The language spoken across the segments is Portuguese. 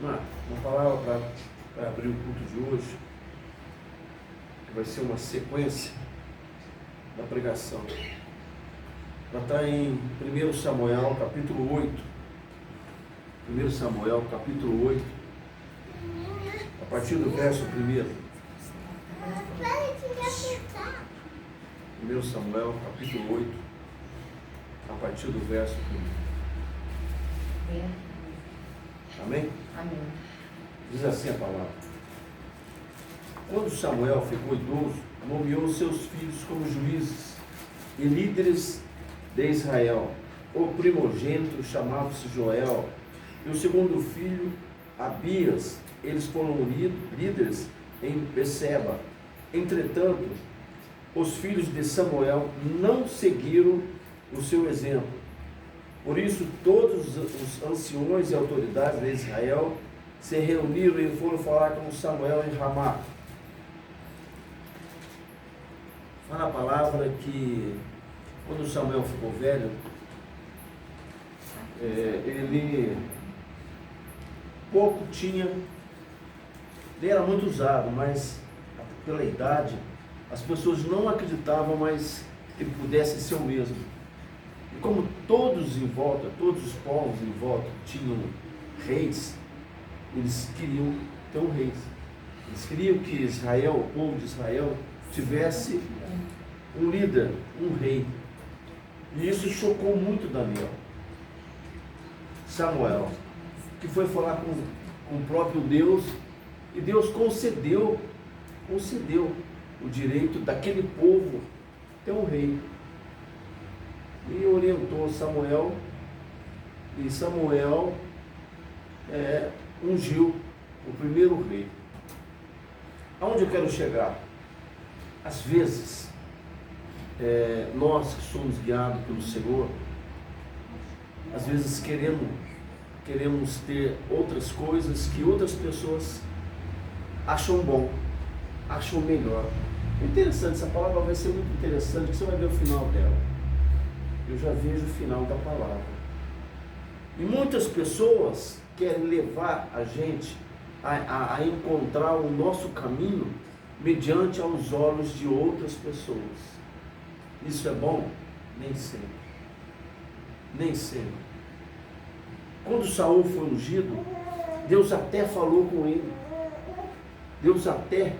uma palavra para abrir o culto de hoje, que vai ser uma sequência da pregação. Ela está em 1 Samuel, capítulo 8. 1 Samuel, capítulo 8, a partir do verso 1. 1 Samuel, capítulo 8, a partir do verso 1. Amém? Amém. Diz assim a palavra. Quando Samuel ficou idoso, nomeou seus filhos como juízes e líderes de Israel. O primogênito chamava-se Joel, e o segundo filho, Abias. Eles foram líderes em Beceba. Entretanto, os filhos de Samuel não seguiram o seu exemplo. Por isso, todos os anciões e autoridades de Israel se reuniram e foram falar com Samuel em Ramá. Fala a palavra que quando Samuel ficou velho, ele pouco tinha, ele era muito usado, mas pela idade, as pessoas não acreditavam mais que ele pudesse ser o mesmo. E como todos em volta, todos os povos em volta tinham reis, eles queriam ter um rei. Eles queriam que Israel, o povo de Israel, tivesse um líder, um rei. E isso chocou muito Daniel. Samuel, que foi falar com o próprio Deus, e Deus concedeu o direito daquele povo ter um rei. E orientou Samuel, e Samuel ungiu o primeiro rei. Aonde eu quero chegar? Às vezes, nós que somos guiados pelo Senhor, às vezes queremos ter outras coisas que outras pessoas acham bom, acham melhor. É interessante, essa palavra vai ser muito interessante, que você vai ver o final dela. Eu já vejo o final da palavra. E muitas pessoas querem levar a gente a encontrar o nosso caminho mediante aos olhos de outras pessoas. Isso é bom? Nem sempre. Nem sempre. Quando Saul foi ungido, Deus até falou com ele. Deus até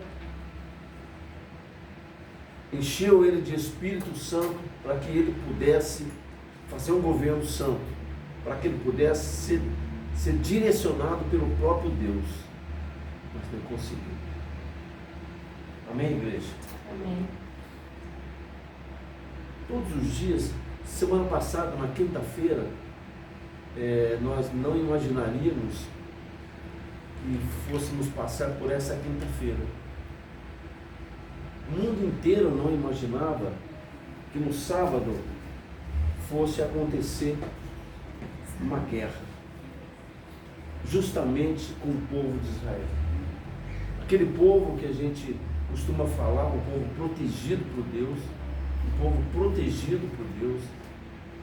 encheu ele de Espírito Santo para que ele pudesse fazer um governo santo, para que ele pudesse ser direcionado pelo próprio Deus. Mas não conseguiu. Amém, igreja? Amém. Todos os dias, semana passada, na quinta-feira, nós não imaginaríamos que fôssemos passar por essa quinta-feira. O mundo inteiro não imaginava que no sábado fosse acontecer uma guerra, justamente com o povo de Israel. Aquele povo que a gente costuma falar, um povo protegido por Deus, um povo protegido por Deus,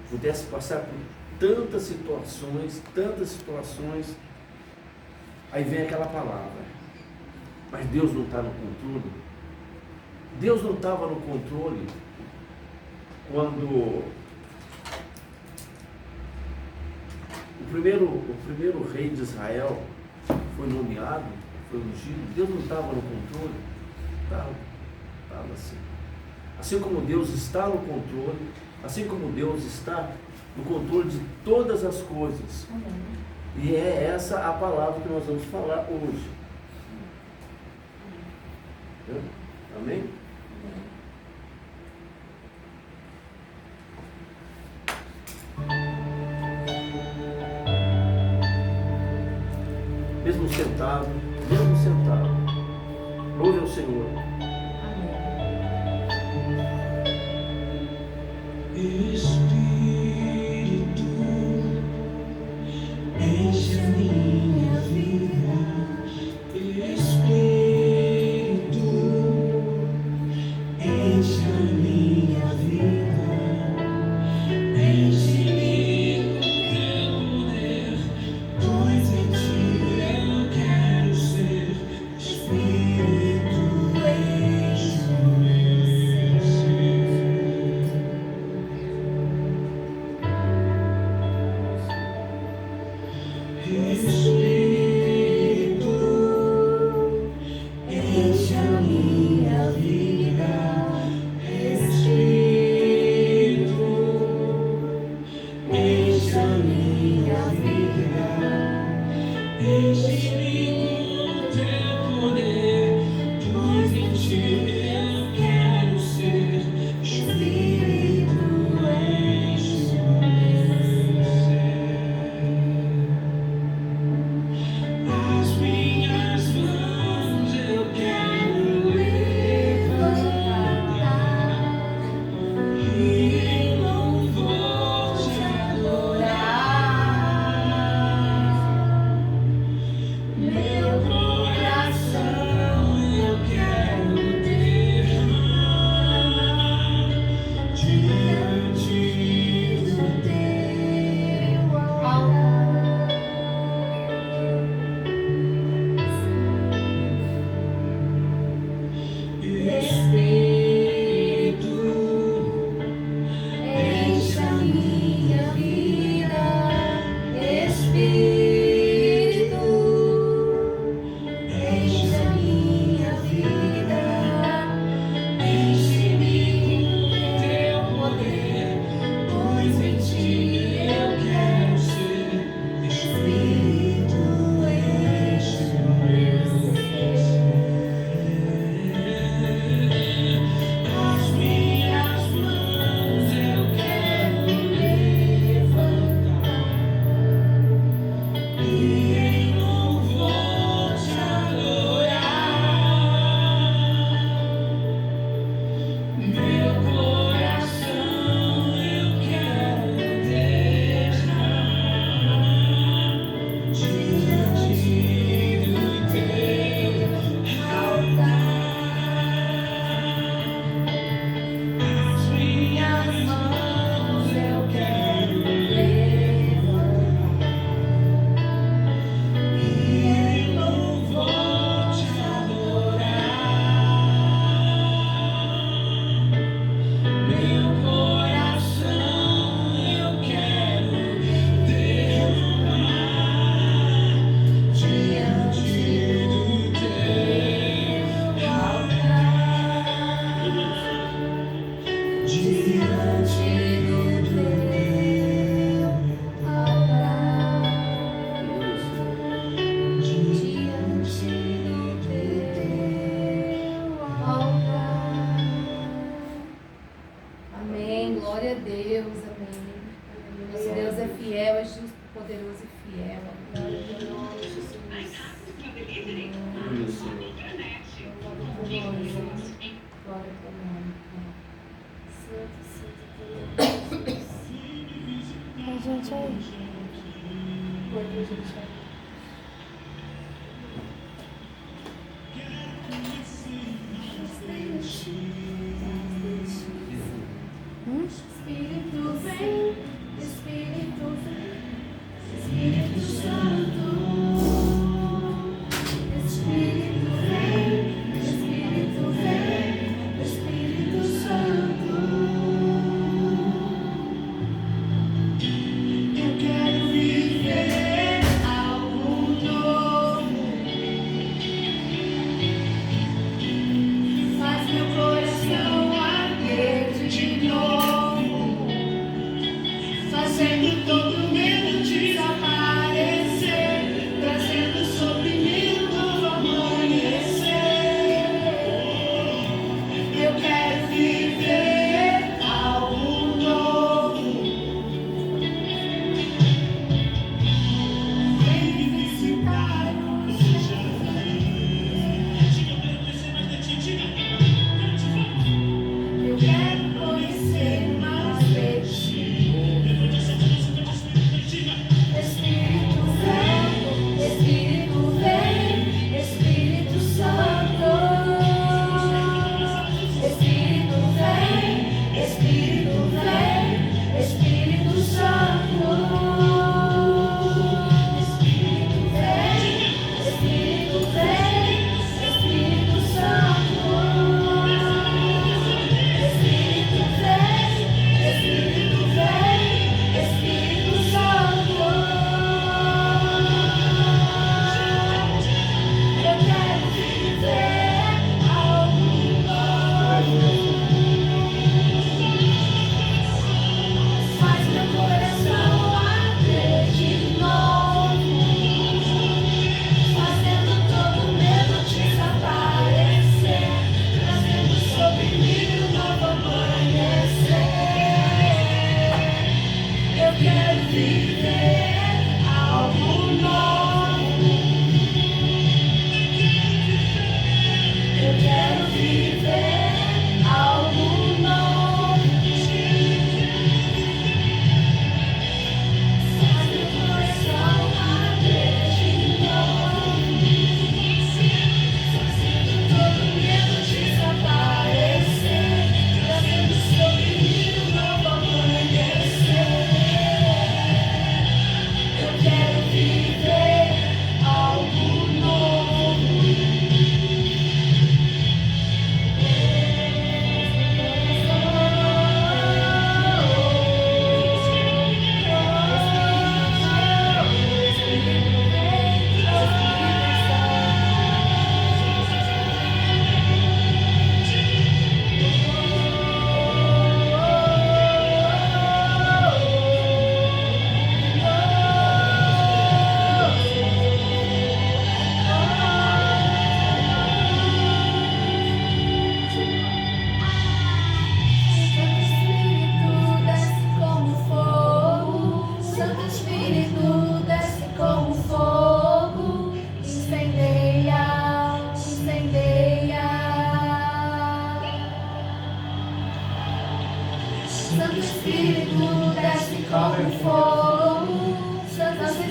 pudesse passar por tantas situações, aí vem aquela palavra, mas Deus não está no controle. Deus não estava no controle quando o primeiro rei de Israel foi nomeado, foi ungido. Deus não estava no controle? Estava assim. Assim como Deus está no controle, assim como Deus está no controle de todas as coisas. E é essa a palavra que nós vamos falar hoje. Amém? Mesmo sentado, louve ao Senhor. Espírito, enche a minha vida. Espírito, enche a minha vida. Enche-me com teu poder, pois em ti é Amém. Glória a Deus. Amém. Nosso Deus é fiel, é justo, poderoso e fiel. Glória a Deus, Jesus. Isso. Glória a Deus. Glória a teu nome. Santo, santo, Jesus. Ai, gente, aí. Oi, gente. Espírito vem, Espírito vem, Espírito Santo. Espírito vem, Espírito vem, Espírito Santo. Eu quero viver ao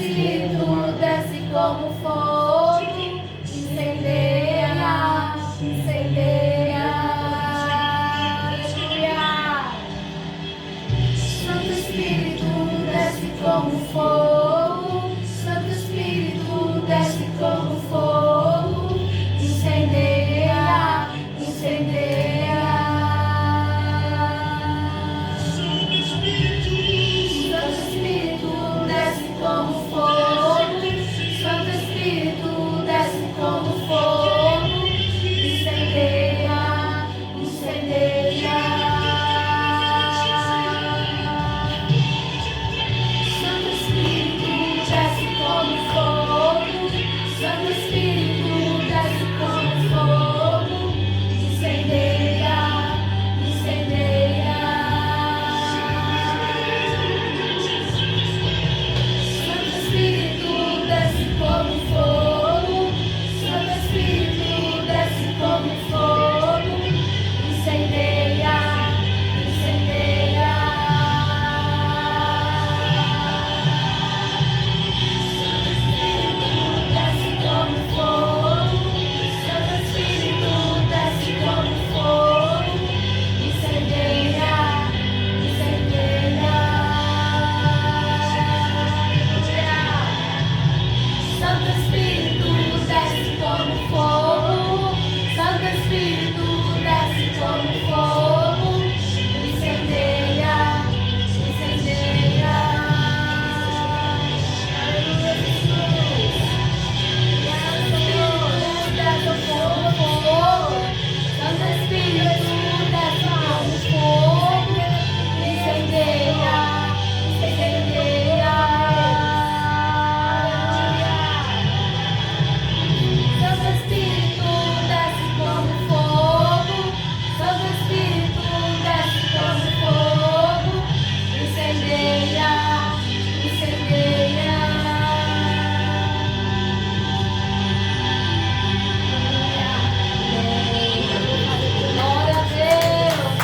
Espírito desce como fogo, incendeia, incendeia. Aleluia. Santo Espírito desce como fogo, Santo Espírito desce como fogo, incendeia, incendeia. Santo Espírito desce como fogo, Santo Espírito desce como fogo, incendeia, incendeia. Santo Espírito desce como fogo, Santo Espírito desce como fogo, incendeia, incendeia. Santo Espírito desce como fogo, Santo Espírito desce como fogo, incendeia, incendeia. Desce como fogo, Santo Espírito desce como fogo, incendeia, incendeia. Santo Espírito desce como fogo, Santo Espírito desce como fogo, incendeia, incendeia. Aleluia, Jesus. Santo Espírito desce como fogo, incendeia, incendeia. Santo Espírito desce como fogo, Santo Espírito desce como fogo, incendeia, incendeia. Glória a Deus.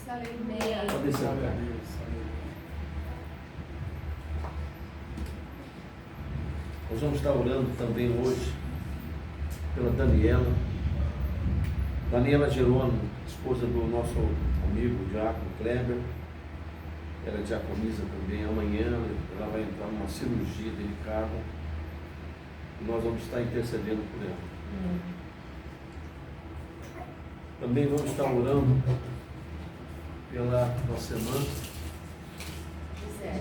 Aleluia. Pode sentar. Nós vamos estar orando também hoje pela Daniela. Daniela Gerônimo, esposa do nosso amigo Diácono Kleber. Ela é diaconisa também. Amanhã ela vai entrar numa cirurgia delicada. E nós vamos estar intercedendo por ela. Também vamos estar orando pela nossa irmã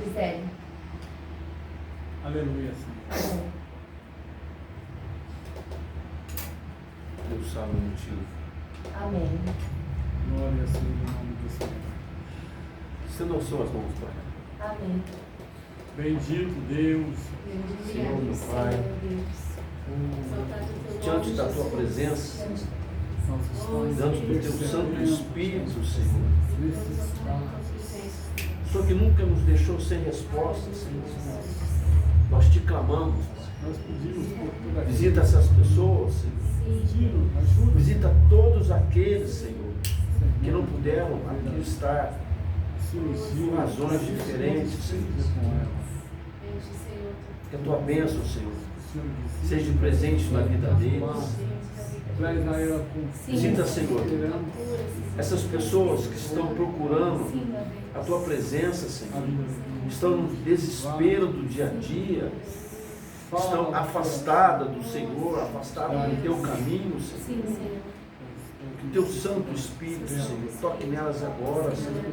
Gisele. Aleluia, Senhor. Deus sabe o motivo. Amém. Glória a Senhor, em nome do Senhor. Estenda as suas mãos, Pai. Amém. Bendito Deus, Senhor, meu Pai, diante da Tua presença, nossos pais, diante do Teu Santo Espírito, Senhor. necessitados. Senhor que nunca nos deixou sem resposta, Senhor. Nós te clamamos, Nós pedimos por toda aquela visita essas pessoas, Senhor. pedido, ajuda, Visita todos aqueles, Senhor, que não puderam aqui estar cirurgia, por razões diferentes, Senhor. com ela. Que a Tua bênção, Senhor, O Senhor visita, seja presente na vida deles. traz a ela com Visita, Senhor, esperança, essas pessoas que estão procurando a Tua presença, Senhor. Estão no desespero do dia a dia, estão afastadas do Senhor, afastadas do Teu caminho, Senhor. Que o Teu Santo Espírito, Senhor, toque nelas agora, Senhor.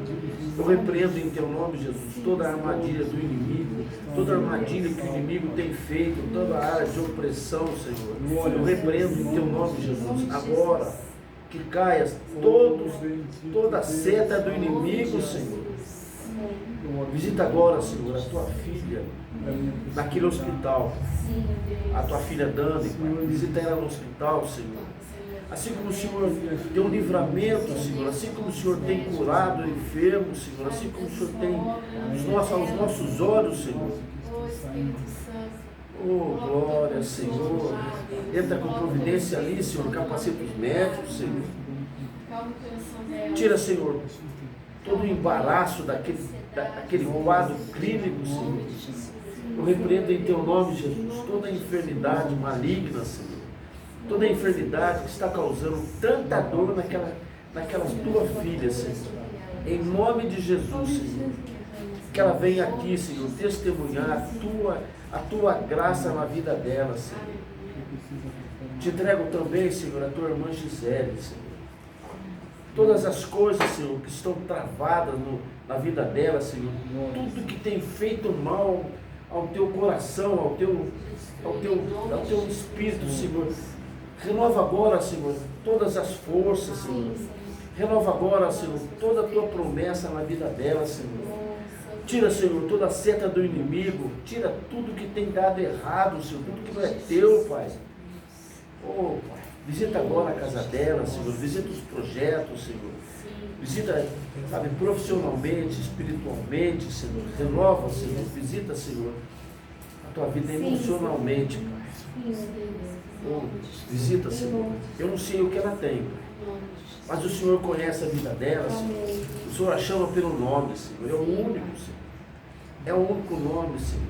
Eu repreendo em Teu nome, Jesus, toda a armadilha do inimigo, toda a armadilha que o inimigo tem feito, toda a área de opressão, Senhor. Eu repreendo em Teu nome, Jesus, agora, que caia toda a seta do inimigo, Senhor. Visita agora, Senhor, a Tua filha naquele hospital, a Tua filha Dani, Pai. Visita ela no hospital, Senhor. Assim como o Senhor deu um livramento, Senhor, assim como o Senhor tem curado o enfermo, Senhor, assim como o Senhor tem aos nossos olhos, Senhor. Oh, glória, Senhor. Entra com providência ali, Senhor, capacita os médicos, Senhor. Acalma o coração dela. Tira, Senhor, todo o embaraço daquele quadro clínico, Senhor. Eu repreendo em Teu nome, Jesus, toda a enfermidade maligna, Senhor. Toda a enfermidade que está causando tanta dor naquela Tua filha, Senhor. Em nome de Jesus, Senhor. Que ela venha aqui, Senhor, testemunhar a Tua graça na vida dela, Senhor. Te entrego também, Senhor, a Tua irmã Gisele, Senhor. Todas as coisas, Senhor, que estão travadas na vida dela, Senhor. Tudo que tem feito mal ao Teu coração, ao teu espírito, Senhor. Renova agora, Senhor, todas as forças, Senhor. Renova agora, Senhor, toda a Tua promessa na vida dela, Senhor. Tira, Senhor, toda a seta do inimigo. Tira tudo que tem dado errado, Senhor. Tudo que não é Teu, Pai. Oh, Pai. Visita agora a casa dela, Senhor. Visita os projetos, Senhor. Visita, sabe, profissionalmente, espiritualmente, Senhor. Renova, Senhor. Visita, Senhor, a Tua vida emocionalmente, Pai. Oh, visita, Senhor. Eu não sei o que ela tem, Pai. Mas o Senhor conhece a vida dela, Senhor. O Senhor a chama pelo nome, Senhor. É o único, Senhor. É o único nome, Senhor.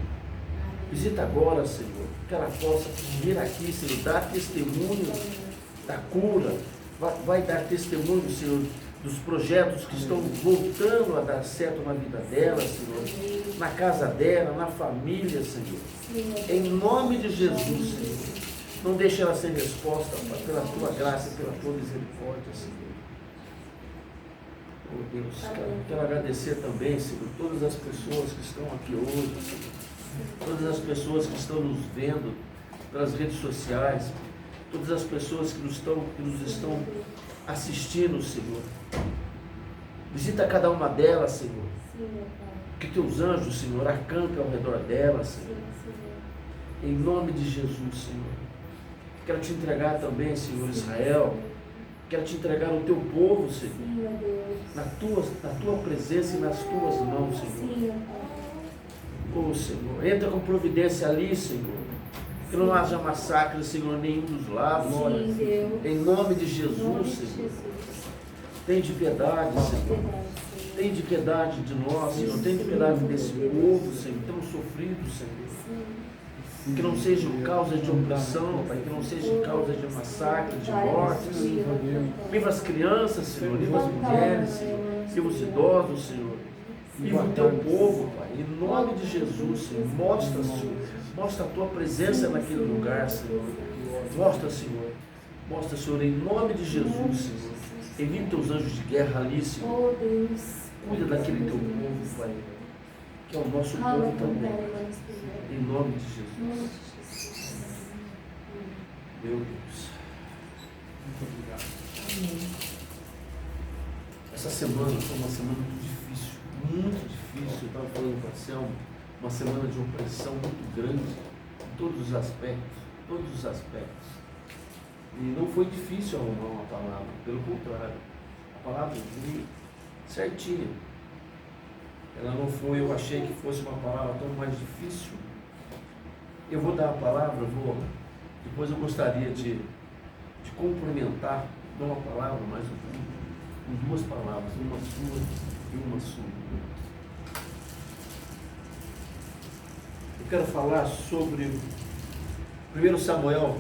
Visita agora, Senhor. Que ela possa vir aqui, Senhor, dar testemunho da cura. Vai dar testemunho, Senhor, dos projetos que estão voltando a dar certo na vida dela, Senhor. Na casa dela, na família, Senhor. Em nome de Jesus, Senhor. Não deixe ela sem resposta, Pai, pela Tua graça e pela Tua misericórdia, Senhor. Oh Deus, quero agradecer também, Senhor, todas as pessoas que estão aqui hoje, Senhor. Todas as pessoas que estão nos vendo pelas redes sociais, todas as pessoas que nos estão assistindo, Senhor. Visita cada uma delas, Senhor. Que Teus anjos, Senhor, acampem ao redor delas, Senhor. Em nome de Jesus, Senhor. Quero Te entregar também, Senhor, Israel. Quero Te entregar o Teu povo, Senhor. Na tua presença e nas Tuas mãos, Senhor. Oh, Senhor, entra com providência ali, Senhor. Que não haja massacre, Senhor, nenhum dos lados. Em nome de Jesus, Senhor. Tem de piedade, Senhor. Tem de piedade de nós, Senhor. Tem de piedade desse povo, Senhor. Tão sofrido, Senhor. Que não seja causa de opressão, Pai. Que não seja causa de massacre, de mortes. Livra as crianças, Senhor. Livra as mulheres, Senhor. Livra os idosos, Senhor. Livra o Teu povo, Pai. Em nome de Jesus, Senhor. Mostra, Senhor. Mostra a Tua presença naquele lugar, Senhor. Mostra, Senhor. Mostra, Senhor, em nome de Jesus, Senhor. Envia Teus anjos de guerra ali, Senhor. Cuida daquele Teu povo, Pai. Que é o nosso povo também. Em nome de Jesus. Meu Deus. Muito obrigado. Essa semana foi uma semana muito difícil. Muito difícil. Eu estava falando para a Selma. Uma semana de opressão muito grande. Em todos os aspectos. Todos os aspectos. E não foi difícil arrumar uma palavra. Pelo contrário. A palavra veio certinha. Ela não foi, eu achei que fosse uma palavra tão mais difícil. Eu vou dar a palavra, depois eu gostaria de complementar, não uma palavra, mas com duas palavras, uma sua e uma sua. Eu quero falar sobre 1 Samuel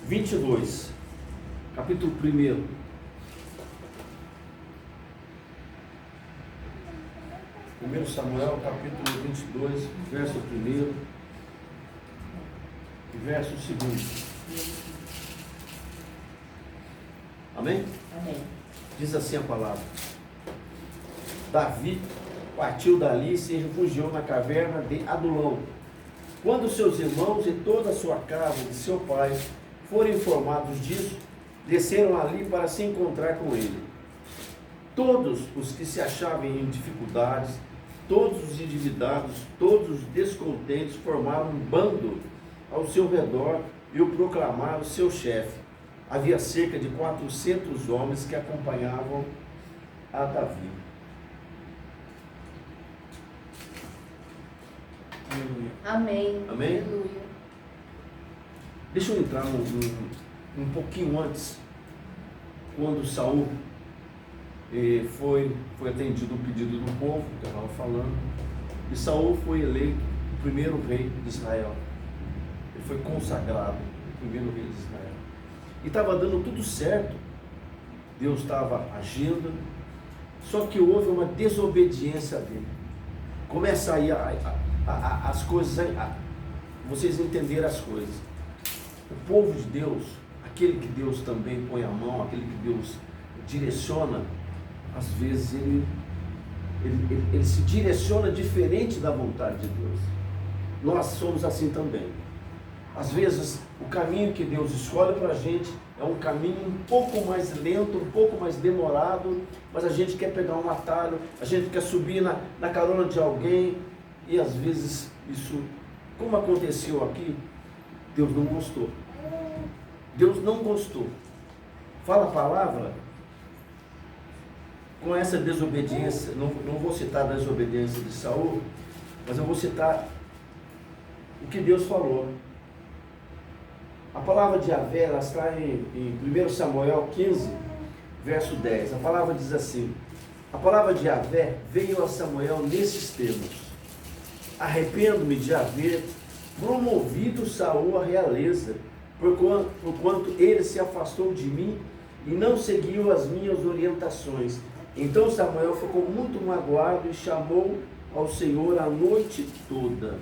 22, capítulo 1. 1 Samuel, capítulo 22, verso 1 e verso 2. Amém? Amém. Diz assim a palavra. Davi partiu dali e se refugiou na caverna de Adulão. Quando seus irmãos e toda a sua casa de seu pai foram informados disso, desceram ali para se encontrar com ele. Todos os que se achavam em dificuldades, todos os endividados, todos os descontentes formaram um bando ao seu redor e o proclamaram seu chefe. Havia cerca de 400 homens que acompanhavam a Davi. Aleluia. Amém. Amém? Aleluia. Deixa eu entrar um pouquinho antes. quando Saul foi atendido o pedido do povo, que eu estava falando, e Saul foi eleito o primeiro rei de Israel. Ele foi consagrado o primeiro rei de Israel. E estava dando tudo certo. Deus estava agindo, só que houve uma desobediência dele. Começa aí as coisas, vocês entenderem as coisas. O povo de Deus, aquele que Deus também põe a mão, aquele que Deus direciona, às vezes ele se direciona diferente da vontade de Deus. Nós somos assim também. Às vezes o caminho que Deus escolhe para a gente é um caminho um pouco mais lento, um pouco mais demorado, mas a gente quer pegar um atalho, a gente quer subir na carona de alguém, e às vezes isso, como aconteceu aqui, Deus não gostou. Deus não gostou. Fala a palavra, com essa desobediência, não vou citar a desobediência de Saul, mas eu vou citar o que Deus falou. A palavra de Yahvé, ela está em 1 Samuel 15, verso 10. A palavra diz assim: a palavra de Yahvé veio a Samuel nesses termos: arrependo-me de haver promovido Saul à realeza, porquanto ele se afastou de mim e não seguiu as minhas orientações. Então Samuel ficou muito magoado e chamou ao Senhor a noite toda.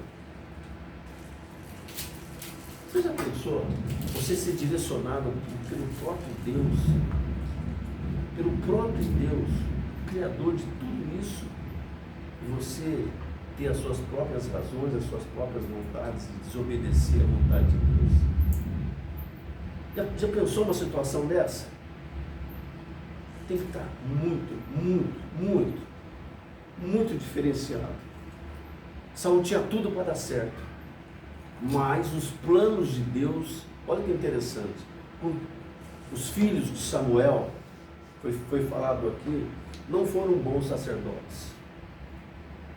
Você já pensou? Você ser direcionado pelo próprio Deus, o Criador de tudo isso, e você ter as suas próprias razões, as suas próprias vontades, e desobedecer à vontade de Deus. Já pensou uma situação dessa? Tem que estar muito diferenciado. Saul tinha tudo para dar certo. Mas os planos de Deus, olha que interessante, os filhos de Samuel, foi falado aqui, não foram bons sacerdotes.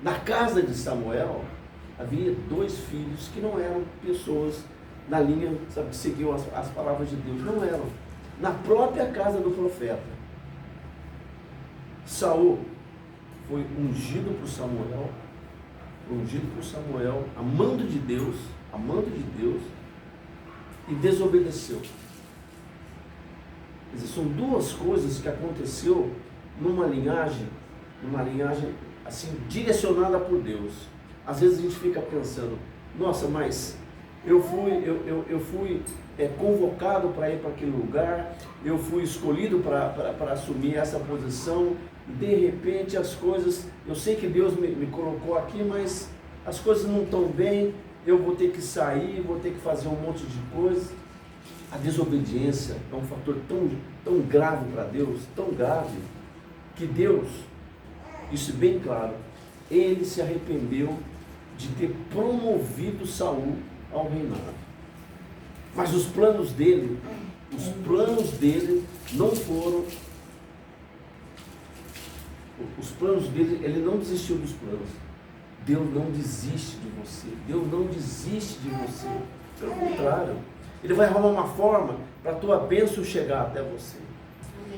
Na casa de Samuel, havia 2 filhos que não eram pessoas na linha, sabe, que seguiam as palavras de Deus, não eram. Na própria casa do profeta, Saul foi ungido por Samuel, amando de Deus, e desobedeceu. Quer dizer, são 2 coisas que aconteceu numa linhagem assim, direcionada por Deus. Às vezes a gente fica pensando, nossa, mas eu fui convocado para ir para aquele lugar, eu fui escolhido para assumir essa posição, e de repente as coisas, eu sei que Deus me colocou aqui, mas as coisas não estão bem, eu vou ter que sair, vou ter que fazer um monte de coisa. A desobediência é um fator tão grave para Deus, tão grave, que Deus, isso é bem claro, ele se arrependeu de ter promovido Saul ao reinado. Mas os planos dele não foram, os planos dele, ele não desistiu dos planos. Deus não desiste de você. Deus não desiste de você. Pelo contrário, Ele vai arrumar uma forma para a tua bênção chegar até você.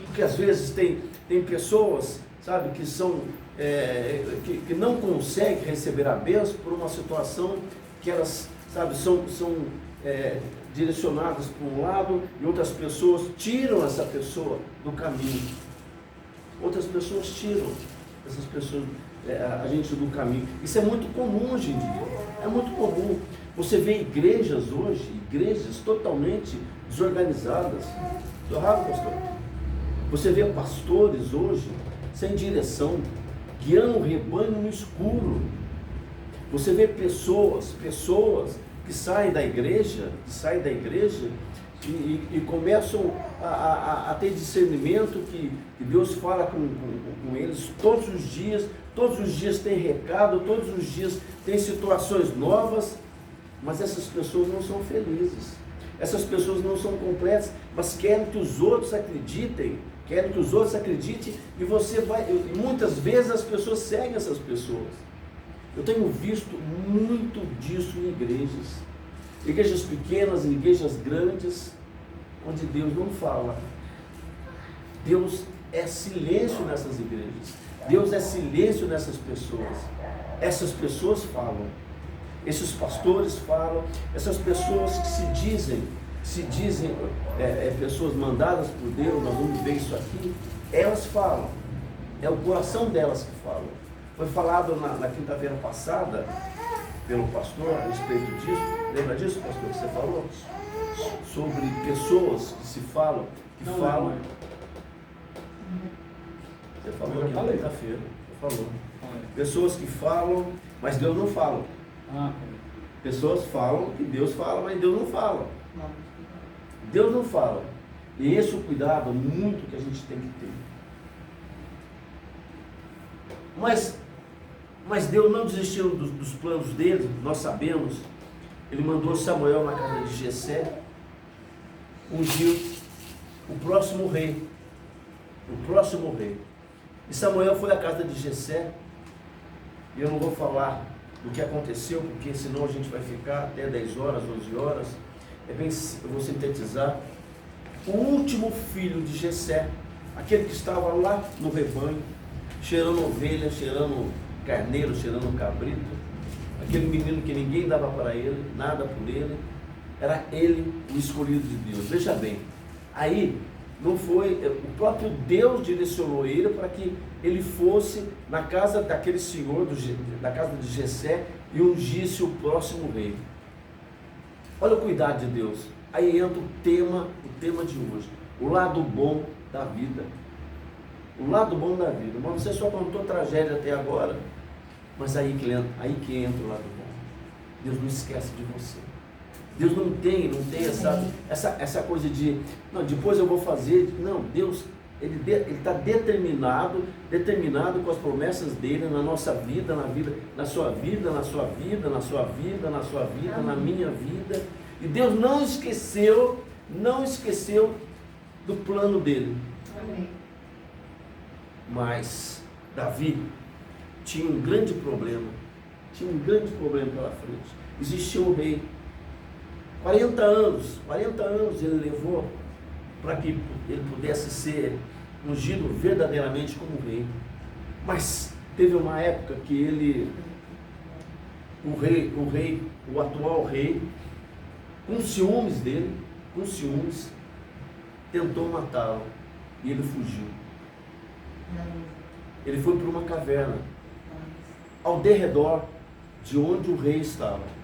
Porque às vezes tem pessoas, sabe, que são que não conseguem receber a bênção por uma situação que elas, sabe, são direcionadas para um lado, e outras pessoas tiram essa pessoa do caminho. Outras pessoas tiram essas pessoas, a gente do caminho. Isso é muito comum hoje em dia. É muito comum. Você vê igrejas hoje, igrejas totalmente desorganizadas. Estou errado, pastor? Você vê pastores hoje sem direção, guiando o rebanho no escuro. Você vê pessoas que saem da igreja, e começam a ter discernimento que Deus fala com eles todos os dias tem recado, todos os dias tem situações novas, mas essas pessoas não são felizes, essas pessoas não são completas, mas querem que os outros acreditem, e você vai, e muitas vezes as pessoas seguem essas pessoas. Eu tenho visto muito disso em igrejas pequenas, em igrejas grandes, onde Deus não fala. Deus é silêncio nessas igrejas. Deus é silêncio nessas pessoas. Essas pessoas falam. Esses pastores falam. Essas pessoas que se dizem pessoas mandadas por Deus, nós vamos ver isso aqui, elas falam. É o coração delas que fala. Foi falado na quinta-feira passada pelo pastor a respeito disso. Lembra disso, pastor, que você falou? Sobre pessoas que se falam, que Não, falam. não. Você falou Eu aqui na falei. quinta-feira. Você falou. Olha. Pessoas que falam, mas Deus não fala. Ah, Pessoas falam que Deus fala, mas Deus não fala. Deus não fala. E esse é o cuidado muito que a gente tem que ter. Mas Deus não desistiu dos planos dele, nós sabemos. Ele mandou Samuel na casa de Jessé, ungiu o próximo rei. O próximo rei. E Samuel foi à casa de Jessé. E eu não vou falar do que aconteceu, porque senão a gente vai ficar até 10 horas, 11 horas. Eu vou sintetizar. O último filho de Jessé, aquele que estava lá no rebanho, cheirando ovelha, cheirando carneiro, cheirando cabrito, aquele menino que ninguém dava para ele, nada por ele, era ele o escolhido de Deus. Veja bem, aí não foi, o próprio Deus direcionou ele para que ele fosse na casa daquele senhor, da casa de Jessé, e ungisse o próximo rei. Olha o cuidado de Deus. Aí entra o tema de hoje, o lado bom da vida. O lado bom da vida. Mas você só contou tragédia até agora, mas aí que entra o lado bom. Deus não esquece de você. Deus não tem essa coisa de, não, depois eu vou fazer. Não, Deus, Ele está determinado com as promessas dele na nossa vida, na sua vida, na sua vida, na sua vida, na sua vida, na minha vida. E Deus não esqueceu do plano dele. Amém. Mas Davi tinha um grande problema pela frente. Existia um rei. 40 anos ele levou para que ele pudesse ser ungido verdadeiramente como rei. Mas teve uma época que o atual rei, com ciúmes dele, tentou matá-lo e ele fugiu. Ele foi para uma caverna, ao derredor de onde o rei estava.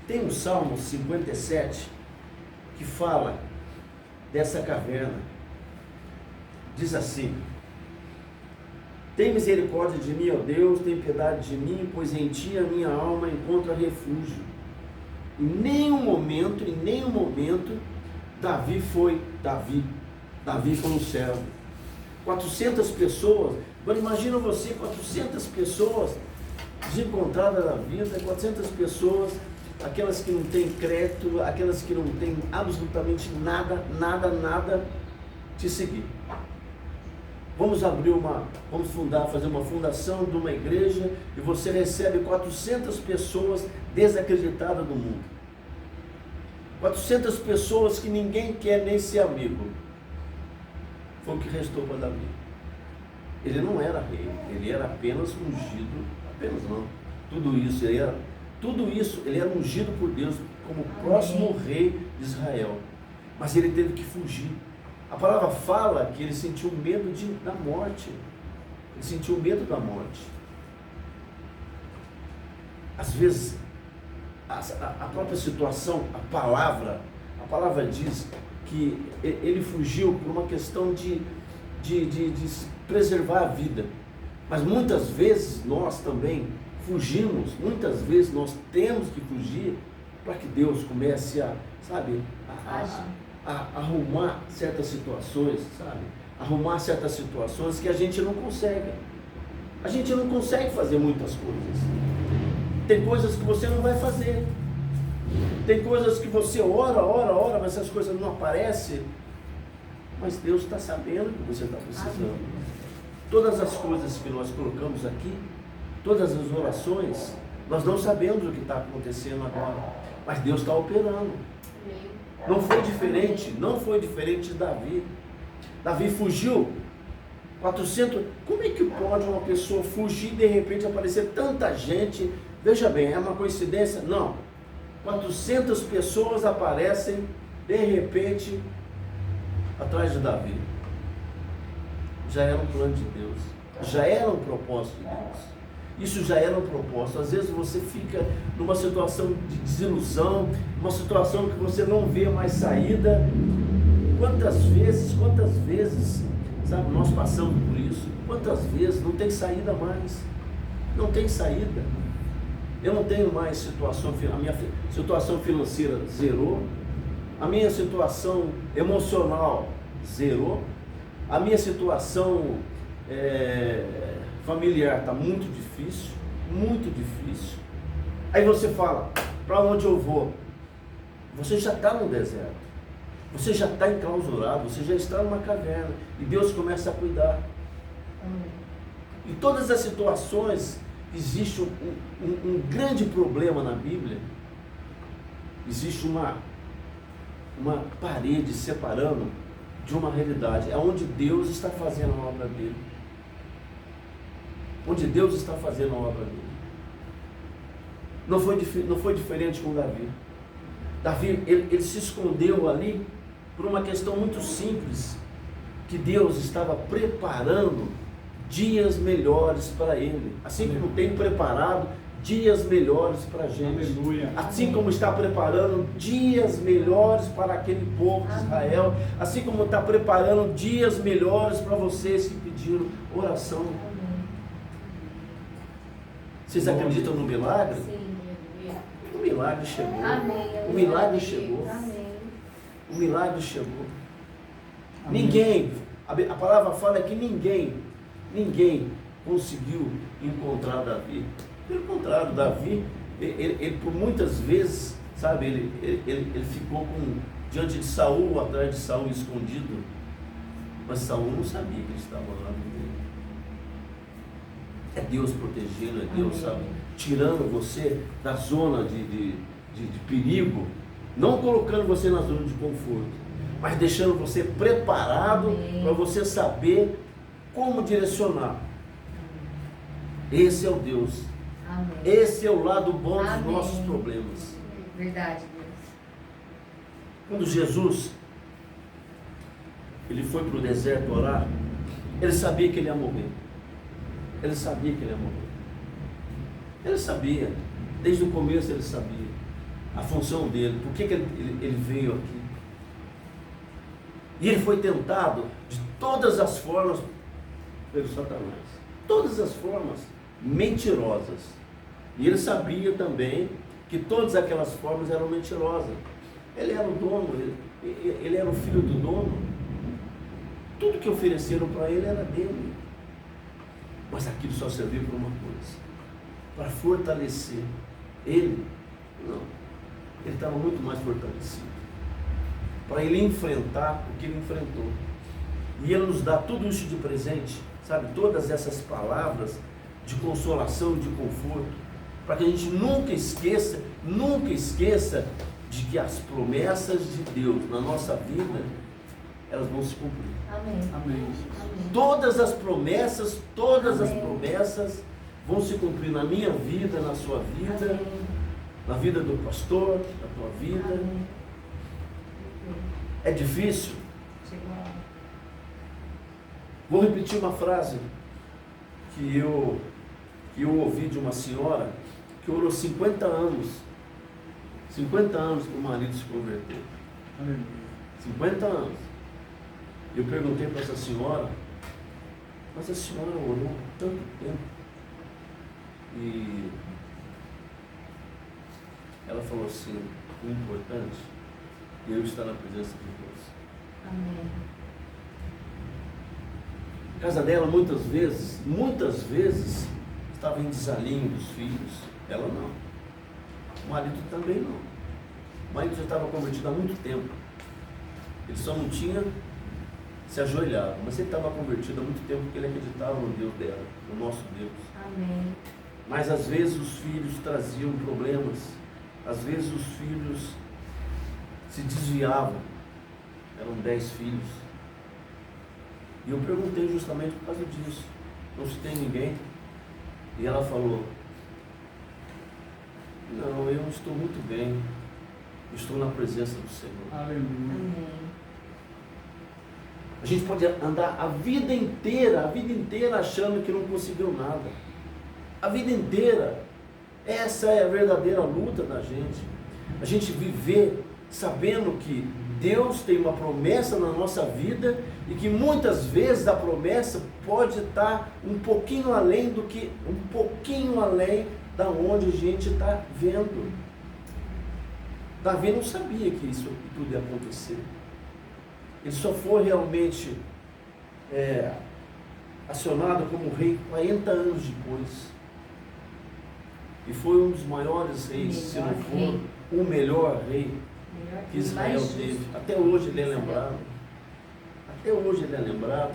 Tem um Salmo 57 que fala dessa caverna. Diz assim: tem misericórdia de mim, ó Deus, tem piedade de mim, pois em ti a minha alma encontra refúgio. Em nenhum momento, Davi foi um servo. 400 pessoas, agora imagina você, 400 pessoas desencontradas da vida, 400 pessoas, aquelas que não têm crédito, aquelas que não têm absolutamente nada, te seguir. Vamos fazer uma fundação de uma igreja e você recebe 400 pessoas desacreditadas do mundo. 400 pessoas que ninguém quer nem ser amigo. Foi o que restou para Davi. Ele não era rei, ele era apenas ungido, ele era ungido por Deus como o próximo rei de Israel. Mas ele teve que fugir. A palavra fala que ele sentiu medo da morte. Ele sentiu medo da morte. Às vezes, a própria situação, a palavra diz que ele fugiu por uma questão de preservar a vida. Mas muitas vezes nós também fugimos, muitas vezes nós temos que fugir para que Deus comece a arrumar certas situações, arrumar certas situações que a gente não consegue. A gente não consegue fazer muitas coisas. Tem coisas que você não vai fazer. Tem coisas que você ora, mas essas coisas não aparecem. Mas Deus está sabendo que você está precisando. Todas as coisas que nós colocamos aqui, todas as orações, nós não sabemos o que está acontecendo agora. Mas Deus está operando. Não foi diferente de Davi. Davi fugiu. 400. Como é que pode uma pessoa fugir e de repente aparecer tanta gente? Veja bem, é uma coincidência? Não. 400 pessoas aparecem de repente atrás de Davi. Já era um plano de Deus. Já era um propósito de Deus. Isso já era um propósito. Às vezes você fica numa situação de desilusão, uma situação que você não vê mais saída. Quantas vezes, sabe, nós passamos por isso. Quantas vezes não tem saída mais. Não tem saída. Eu não tenho mais situação, a minha situação financeira zerou. A minha situação emocional zerou. A minha situação familiar está muito difícil, muito difícil. Aí você fala, para onde eu vou? Você já está no deserto, você já está enclausurado, você já está numa caverna, e Deus começa a cuidar. Em todas as situações, existe um grande problema na Bíblia, existe uma parede separando de uma realidade, é onde Deus está fazendo a obra dele. Onde Deus está fazendo a obra dele. Não foi diferente com Davi. Davi, ele se escondeu ali por uma questão muito simples, que Deus estava preparando dias melhores para ele, assim como tem preparado dias melhores para a gente. Aleluia. Assim como está preparando dias melhores para aquele povo de Israel, assim como está preparando dias melhores para vocês que pediram oração. Vocês acreditam no milagre? Sim. O milagre chegou. Amém. O milagre chegou. Amém. O milagre chegou. Amém. Ninguém, a palavra fala que ninguém conseguiu encontrar Davi. Pelo contrário, Davi, ele por muitas vezes, sabe, ele ficou diante de Saul, atrás de Saul, escondido. Mas Saul não sabia que ele estava lá no meio. É Deus protegendo, é Deus, sabe, tirando você da zona de perigo, não colocando você na zona de conforto, mas deixando você preparado para você saber como direcionar. Esse é o Deus. Amém. Esse é o lado bom dos Amém. nossos problemas. Verdade, Deus. Quando Jesus ele foi para o deserto orar, ele sabia que ele ia morrer. Ele sabia que ele ia morrer. Ele sabia, desde o começo ele sabia a função dele, por que ele veio aqui. E ele foi tentado de todas as formas pelo Satanás. Todas as formas mentirosas. E ele sabia também que todas aquelas formas eram mentirosas. Ele era o dono, ele era o filho do dono. Tudo que ofereceram para ele era dele. Mas aquilo só serviu para uma coisa, para fortalecer ele. Não, ele estava muito mais fortalecido, para ele enfrentar o que ele enfrentou. E ele nos dá tudo isso de presente, sabe, todas essas palavras de consolação e de conforto, para que a gente nunca esqueça de que as promessas de Deus na nossa vida, elas vão se cumprir. Amém. Amém. Todas as promessas Amém. Vão se cumprir na minha vida, na sua vida, Amém. na vida do pastor, na tua vida. Amém. É difícil? Chegou a hora. Vou repetir uma frase que eu ouvi de uma senhora que orou 50 anos para o marido se converter. Aleluia. 50 anos. Eu perguntei para essa senhora, mas a senhora orou tanto tempo. E ela falou assim, o importante é eu estar na presença de Deus. Amém. A casa dela muitas vezes estava em desalinho dos filhos. Ela não. O marido também não. O marido já estava convertido há muito tempo. Ele só não tinha se ajoelhado, mas ele estava convertido há muito tempo porque ele acreditava no Deus dela, no nosso Deus. Amém. Mas às vezes os filhos traziam problemas, às vezes os filhos se desviavam, eram 10 filhos, E eu perguntei justamente por causa disso. Não se tem ninguém. E ela falou, não, eu estou muito bem. Estou na presença do Senhor. Aleluia. Amém. A gente pode andar a vida inteira achando que não conseguiu nada. A vida inteira. Essa é a verdadeira luta da gente. A gente viver sabendo que Deus tem uma promessa na nossa vida e que muitas vezes a promessa pode estar um pouquinho além da onde a gente está vendo. Davi não sabia que isso tudo ia acontecer. Ele só foi realmente acionado como rei 40 anos depois. E foi um dos maiores reis, se não for o melhor rei que Israel teve. Até hoje ele é lembrado. Até hoje ele é lembrado.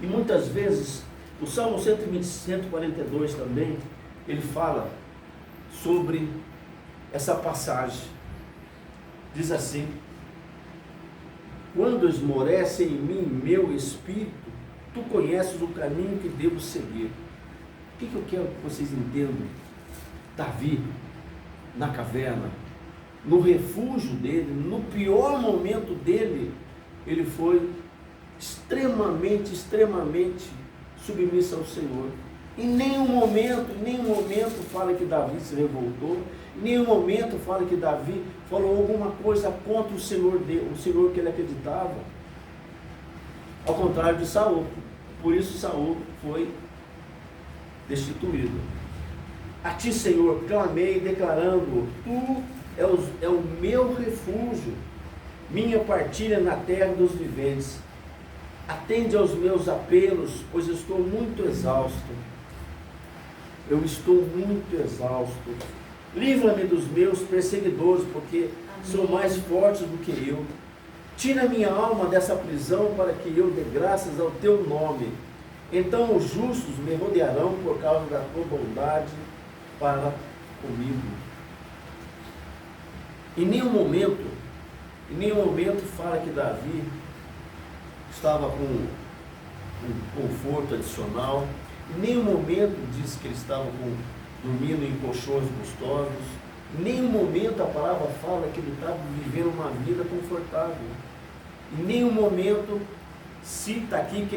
E muitas vezes, o Salmo 142 também, ele fala sobre essa passagem. Diz assim: quando esmorece em mim meu espírito, tu conheces o caminho que devo seguir. O que eu quero que vocês entendam? Davi, na caverna, no refúgio dele, no pior momento dele, ele foi extremamente submisso ao Senhor. Em nenhum momento fala que Davi se revoltou, em nenhum momento fala que Davi falou alguma coisa contra o Senhor que ele acreditava. Ao contrário de Saul. Por isso Saul foi destituído. A ti, Senhor, clamei, declarando: tu é o meu refúgio, minha partilha na terra dos viventes. Atende aos meus apelos, pois estou muito exausto. Eu estou muito exausto. Livra-me dos meus perseguidores, porque são mais fortes do que eu. Tira minha alma dessa prisão, para que eu dê graças ao teu nome. Então os justos me rodearão por causa da tua bondade para comigo. Em nenhum momento fala que Davi estava com um conforto adicional. Em nenhum momento diz que ele estava dormindo em colchões gostosos. Em nenhum momento a palavra fala que ele estava vivendo uma vida confortável. Em nenhum momento cita aqui que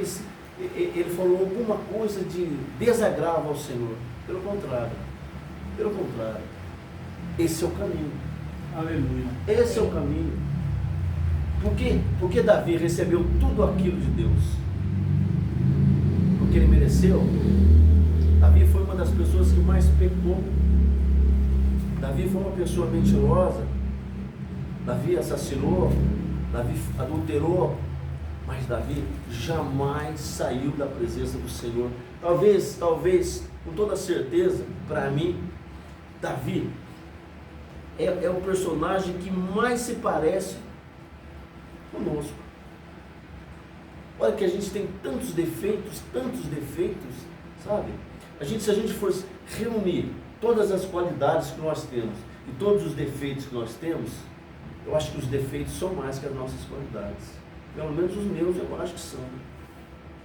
ele falou alguma coisa de desagravo ao Senhor. Pelo contrário. Esse é o caminho. Aleluia. Esse é o caminho. Por quê? Porque Davi recebeu tudo aquilo de Deus. Porque ele mereceu. Davi foi uma das pessoas que mais pecou. Davi foi uma pessoa mentirosa. Davi assassinou. Davi adulterou. Mas Davi jamais saiu da presença do Senhor. Talvez, com toda certeza, para mim, Davi é o personagem que mais se parece conosco. Olha que a gente tem tantos defeitos, sabe? Se a gente fosse reunir todas as qualidades que nós temos e todos os defeitos que nós temos, eu acho que os defeitos são mais que as nossas qualidades. Pelo menos os meus eu acho que são.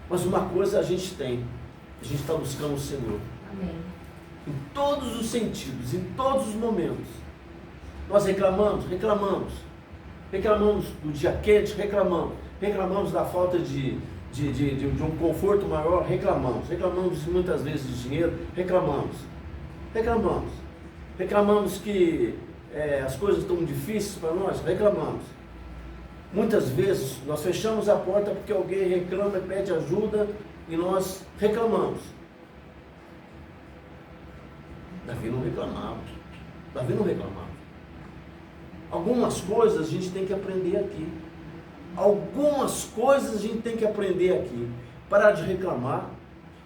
Mas uma coisa a gente tem, a gente está buscando o Senhor. Amém. Em todos os sentidos, em todos os momentos. Nós reclamamos do dia quente, reclamamos da falta de um conforto maior, reclamamos muitas vezes de dinheiro, reclamamos que as coisas estão difíceis para nós, reclamamos. Muitas vezes nós fechamos a porta porque alguém reclama e pede ajuda e nós reclamamos. Davi não reclamava. Algumas coisas a gente tem que aprender aqui. Parar de reclamar,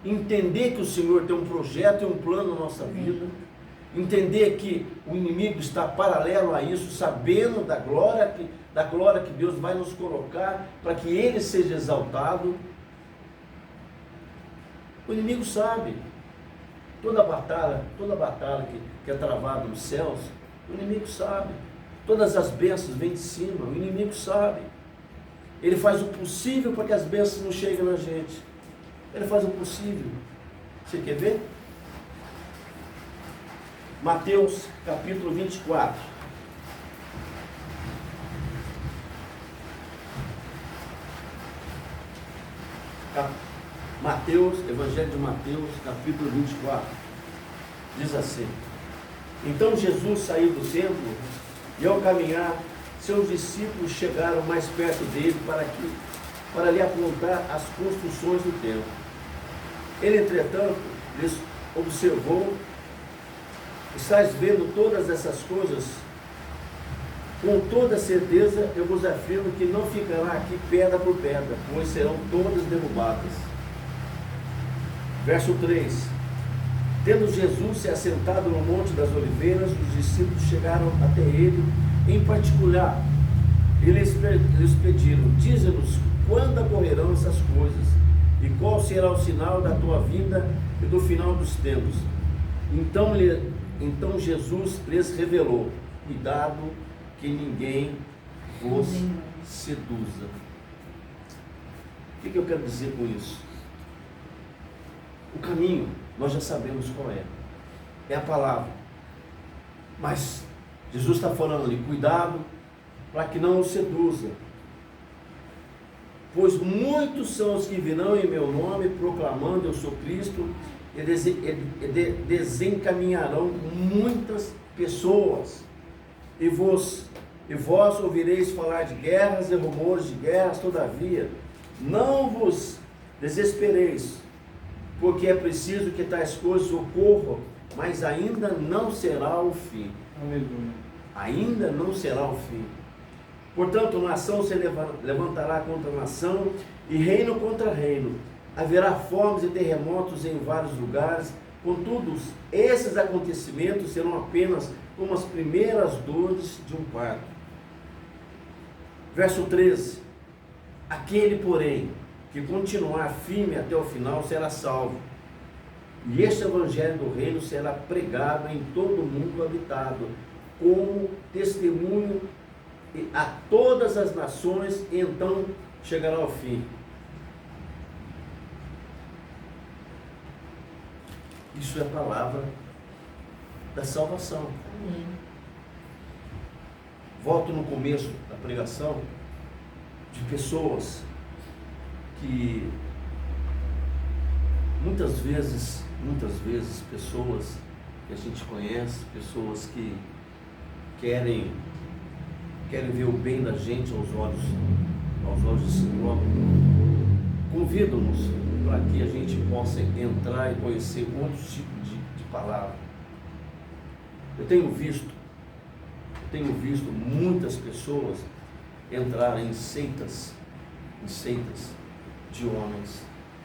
entender que o Senhor tem um projeto e um plano na nossa vida, entender que o inimigo está paralelo a isso, sabendo da glória que Deus vai nos colocar para que Ele seja exaltado. O inimigo sabe. Toda batalha que é travada nos céus, o inimigo sabe. Todas as bênçãos vêm de cima, o inimigo sabe. Ele faz o possível para que as bênçãos não cheguem na gente. Ele faz o possível. Você quer ver? Mateus capítulo 24. Mateus, Evangelho de Mateus, capítulo 24. Diz assim: Então Jesus saiu do templo e ao caminhar, seus discípulos chegaram mais perto dele para lhe apontar as construções do templo. Ele, entretanto, lhes observou: Estás vendo todas essas coisas? Com toda certeza eu vos afirmo que não ficará aqui pedra por pedra, pois serão todas derrubadas. Verso 3: Tendo Jesus se assentado no Monte das Oliveiras, os discípulos chegaram até ele em particular. E lhes pediram: Dize-nos quando ocorrerão essas coisas, e qual será o sinal da tua vinda e do final dos tempos. Então Jesus lhes revelou: Cuidado que ninguém vos seduza. O que eu quero dizer com isso? O caminho, nós já sabemos qual é. É a palavra. Mas Jesus está falando ali: cuidado para que não os seduza. Pois muitos são os que virão em meu nome, proclamando eu sou Cristo, e desencaminharão muitas pessoas. E vós ouvireis falar de guerras e rumores de guerras, todavia, não vos desespereis, porque é preciso que tais coisas ocorram, mas ainda não será o fim. Aleluia. Ainda não será o fim. Portanto, nação se levantará contra nação e reino contra reino. Haverá fomes e terremotos em vários lugares. Contudo, esses acontecimentos serão apenas como as primeiras dores de um parto. Verso 13: Aquele, porém, que continuar firme até o final será salvo. E este evangelho do reino será pregado em todo o mundo habitado, como testemunho a todas as nações, e então chegará ao fim. Isso é a palavra da salvação. Amém. Volto no começo da pregação de pessoas que muitas vezes pessoas que a gente conhece, pessoas que querem ver o bem da gente aos olhos desse próprio, convidam-nos para que a gente possa entrar e conhecer outros tipos de palavra. Eu tenho visto muitas pessoas entrarem em seitas de homens.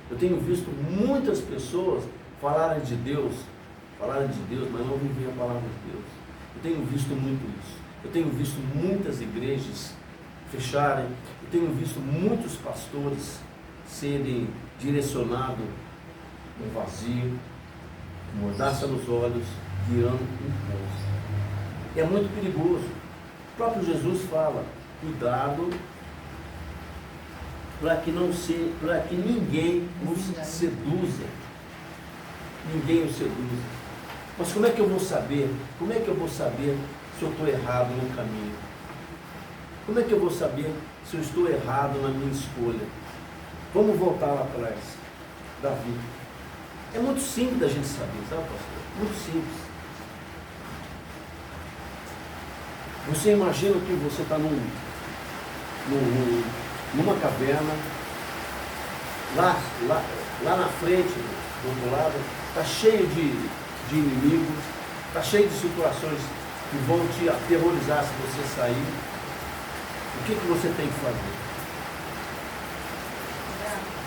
Eu tenho visto muitas pessoas falarem de Deus, mas não vivem a palavra de Deus. Eu tenho visto muito isso. Eu tenho visto muitas igrejas fecharem. Eu tenho visto muitos pastores serem direcionados no vazio, mordaça nos olhos, guiando um povo. É muito perigoso. O próprio Jesus fala: cuidado para que ninguém nos seduza. Ninguém os seduza. Mas como é que eu vou saber? Como é que eu vou saber se eu estou errado no caminho? Como é que eu vou saber se eu estou errado na minha escolha? Vamos voltar lá atrás. Davi. É muito simples da gente saber, sabe, pastor? Muito simples. Você imagina que você está numa caverna, lá na frente, do outro lado, está cheio de inimigos, está cheio de situações que vão te aterrorizar se você sair. O que você tem que fazer?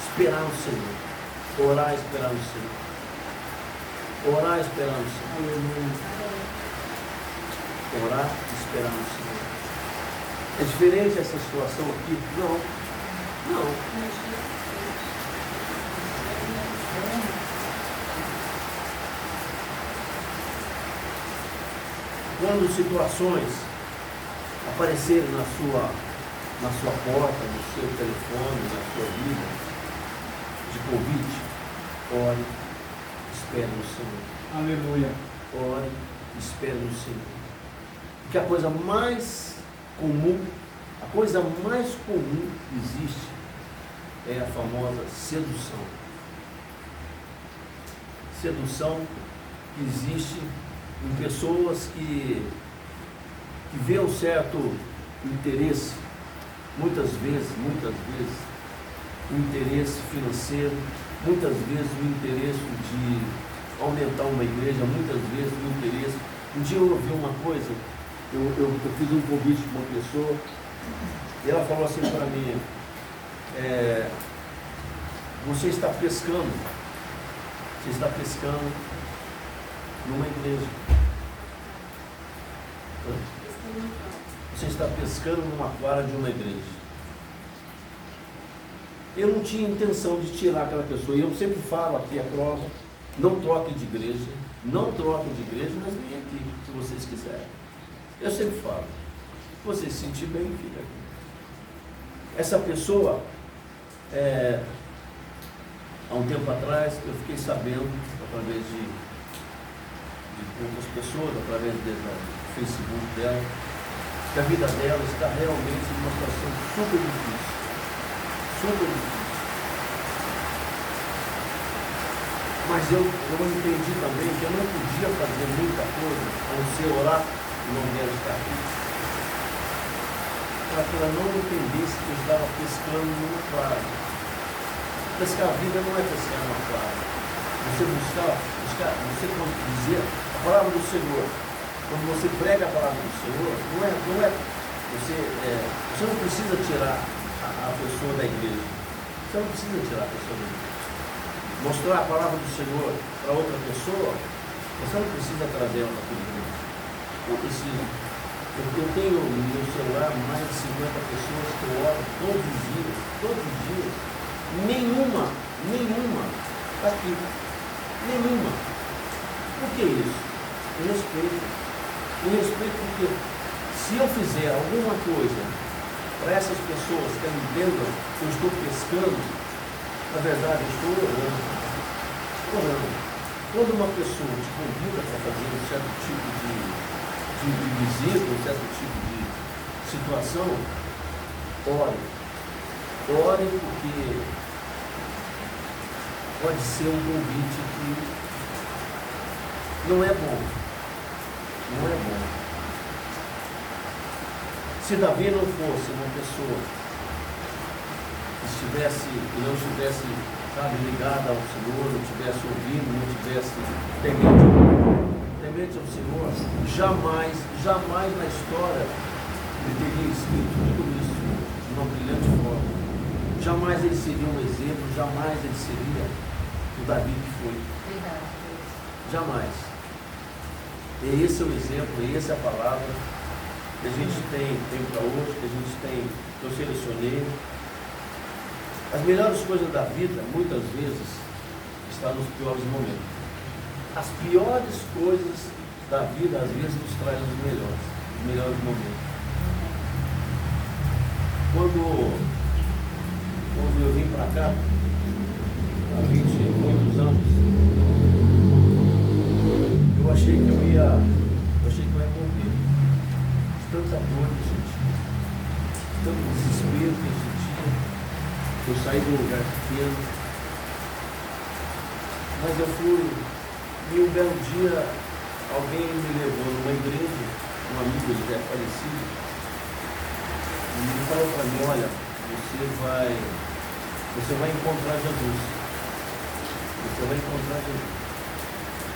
Esperar no Senhor. Orar e esperar no Senhor. Orar e esperar no Senhor. Orar e esperar no Senhor. É diferente essa situação aqui? Não. Quando situações aparecerem na sua porta, no seu telefone, na sua vida, de convite, ore, espere no Senhor. Aleluia. Ore, espere no Senhor. Porque a coisa mais comum que existe é a famosa sedução. Sedução que existe em pessoas que vê um certo interesse, muitas vezes, o interesse financeiro, muitas vezes o interesse de aumentar uma igreja, muitas vezes o interesse. Um dia eu ouvi uma coisa, eu fiz um convite para uma pessoa, e ela falou assim para mim, você está pescando numa igreja. Você está pescando numa aquário de uma igreja. Eu não tinha intenção de tirar aquela pessoa. E eu sempre falo aqui a prova, não troque de igreja, mas vem aqui, se vocês quiserem. Eu sempre falo, se você se sentir bem, fica aqui. Essa pessoa, há um tempo atrás, eu fiquei sabendo, através de outras pessoas, através do Facebook dela, que a vida dela está realmente numa situação super difícil. Mas eu entendi também que eu não podia fazer muita coisa, a não ser orar e não dela estar aqui, para que ela não entendesse que eu estava pescando numa aquário. Pescar a vida não é pescar numa aquário. Você buscar, você dizer a palavra do Senhor. Quando você prega a palavra do Senhor, você não precisa tirar a pessoa da igreja. Você não precisa tirar a pessoa da igreja. Mostrar a palavra do Senhor para outra pessoa, você não precisa trazer ela para a igreja. Não precisa. Eu tenho no meu celular mais de 50 pessoas que eu oro todos os dias. Nenhuma está aqui. Nenhuma. Por que isso? Eu respeito porque se eu fizer alguma coisa para essas pessoas que entendam que eu estou pescando, na verdade eu estou orando. Quando uma pessoa te convida para fazer um certo tipo de visita, um certo tipo de situação, ore. Ore porque pode ser um convite que não é bom. Se Davi não fosse uma pessoa que não estivesse, ligada ao Senhor, não estivesse ouvindo, não estivesse temente ao Senhor, jamais na história ele teria escrito tudo isso de uma brilhante forma. Jamais ele seria um exemplo, jamais ele seria o Davi que foi. Jamais. E esse é o exemplo, e essa é a palavra que a gente tem para hoje, que eu selecionei. As melhores coisas da vida, muitas vezes, estão nos piores momentos. As piores coisas da vida, às vezes, nos trazem os melhores momentos. Quando eu vim para cá, há 20 e muitos anos, eu achei que eu ia morrer. De tanta dor que eu sentia, de tanto desespero que eu sentia. Eu saí de um lugar pequeno, mas eu fui, e um belo dia alguém me levou numa igreja, um amigo, ele já é falecido, e ele falou para mim, olha, você vai encontrar Jesus. Você vai encontrar Jesus.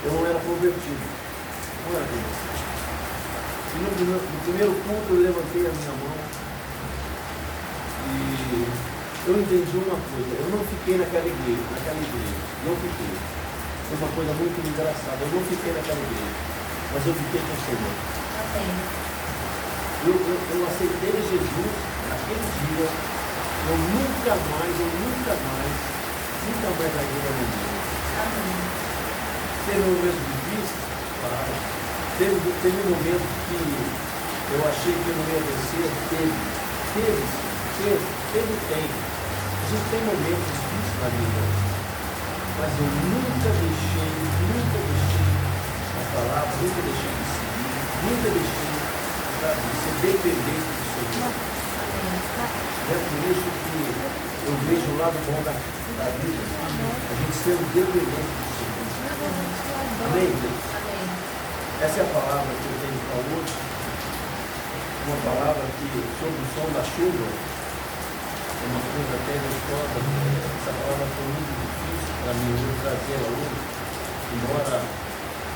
Eu não era convertido. Não era convertido. E no primeiro culto eu levantei a minha mão e eu entendi uma coisa. Eu não fiquei naquela igreja. Não fiquei. Foi uma coisa muito engraçada. Eu não fiquei naquela igreja. Mas eu fiquei com o Senhor. Eu aceitei Jesus naquele dia. Eu nunca mais na vida na minha. Teve um momento difícil, claro. Teve um momento que eu achei que eu não ia vencer. Teve sim. Ele tem. A gente tem momentos difíceis na vida. Mas eu nunca deixei a palavra, nunca deixei de seguir, nunca deixei de ser dependente do Senhor. É por isso que eu vejo o lado bom da vida, a gente ser dependente do Senhor. Amém? Amém. Essa é a palavra que eu tenho para hoje. Uma palavra que, sobre o som da chuva, é uma coisa até gostosa. Essa palavra foi muito difícil para mim hoje trazê-la hoje, embora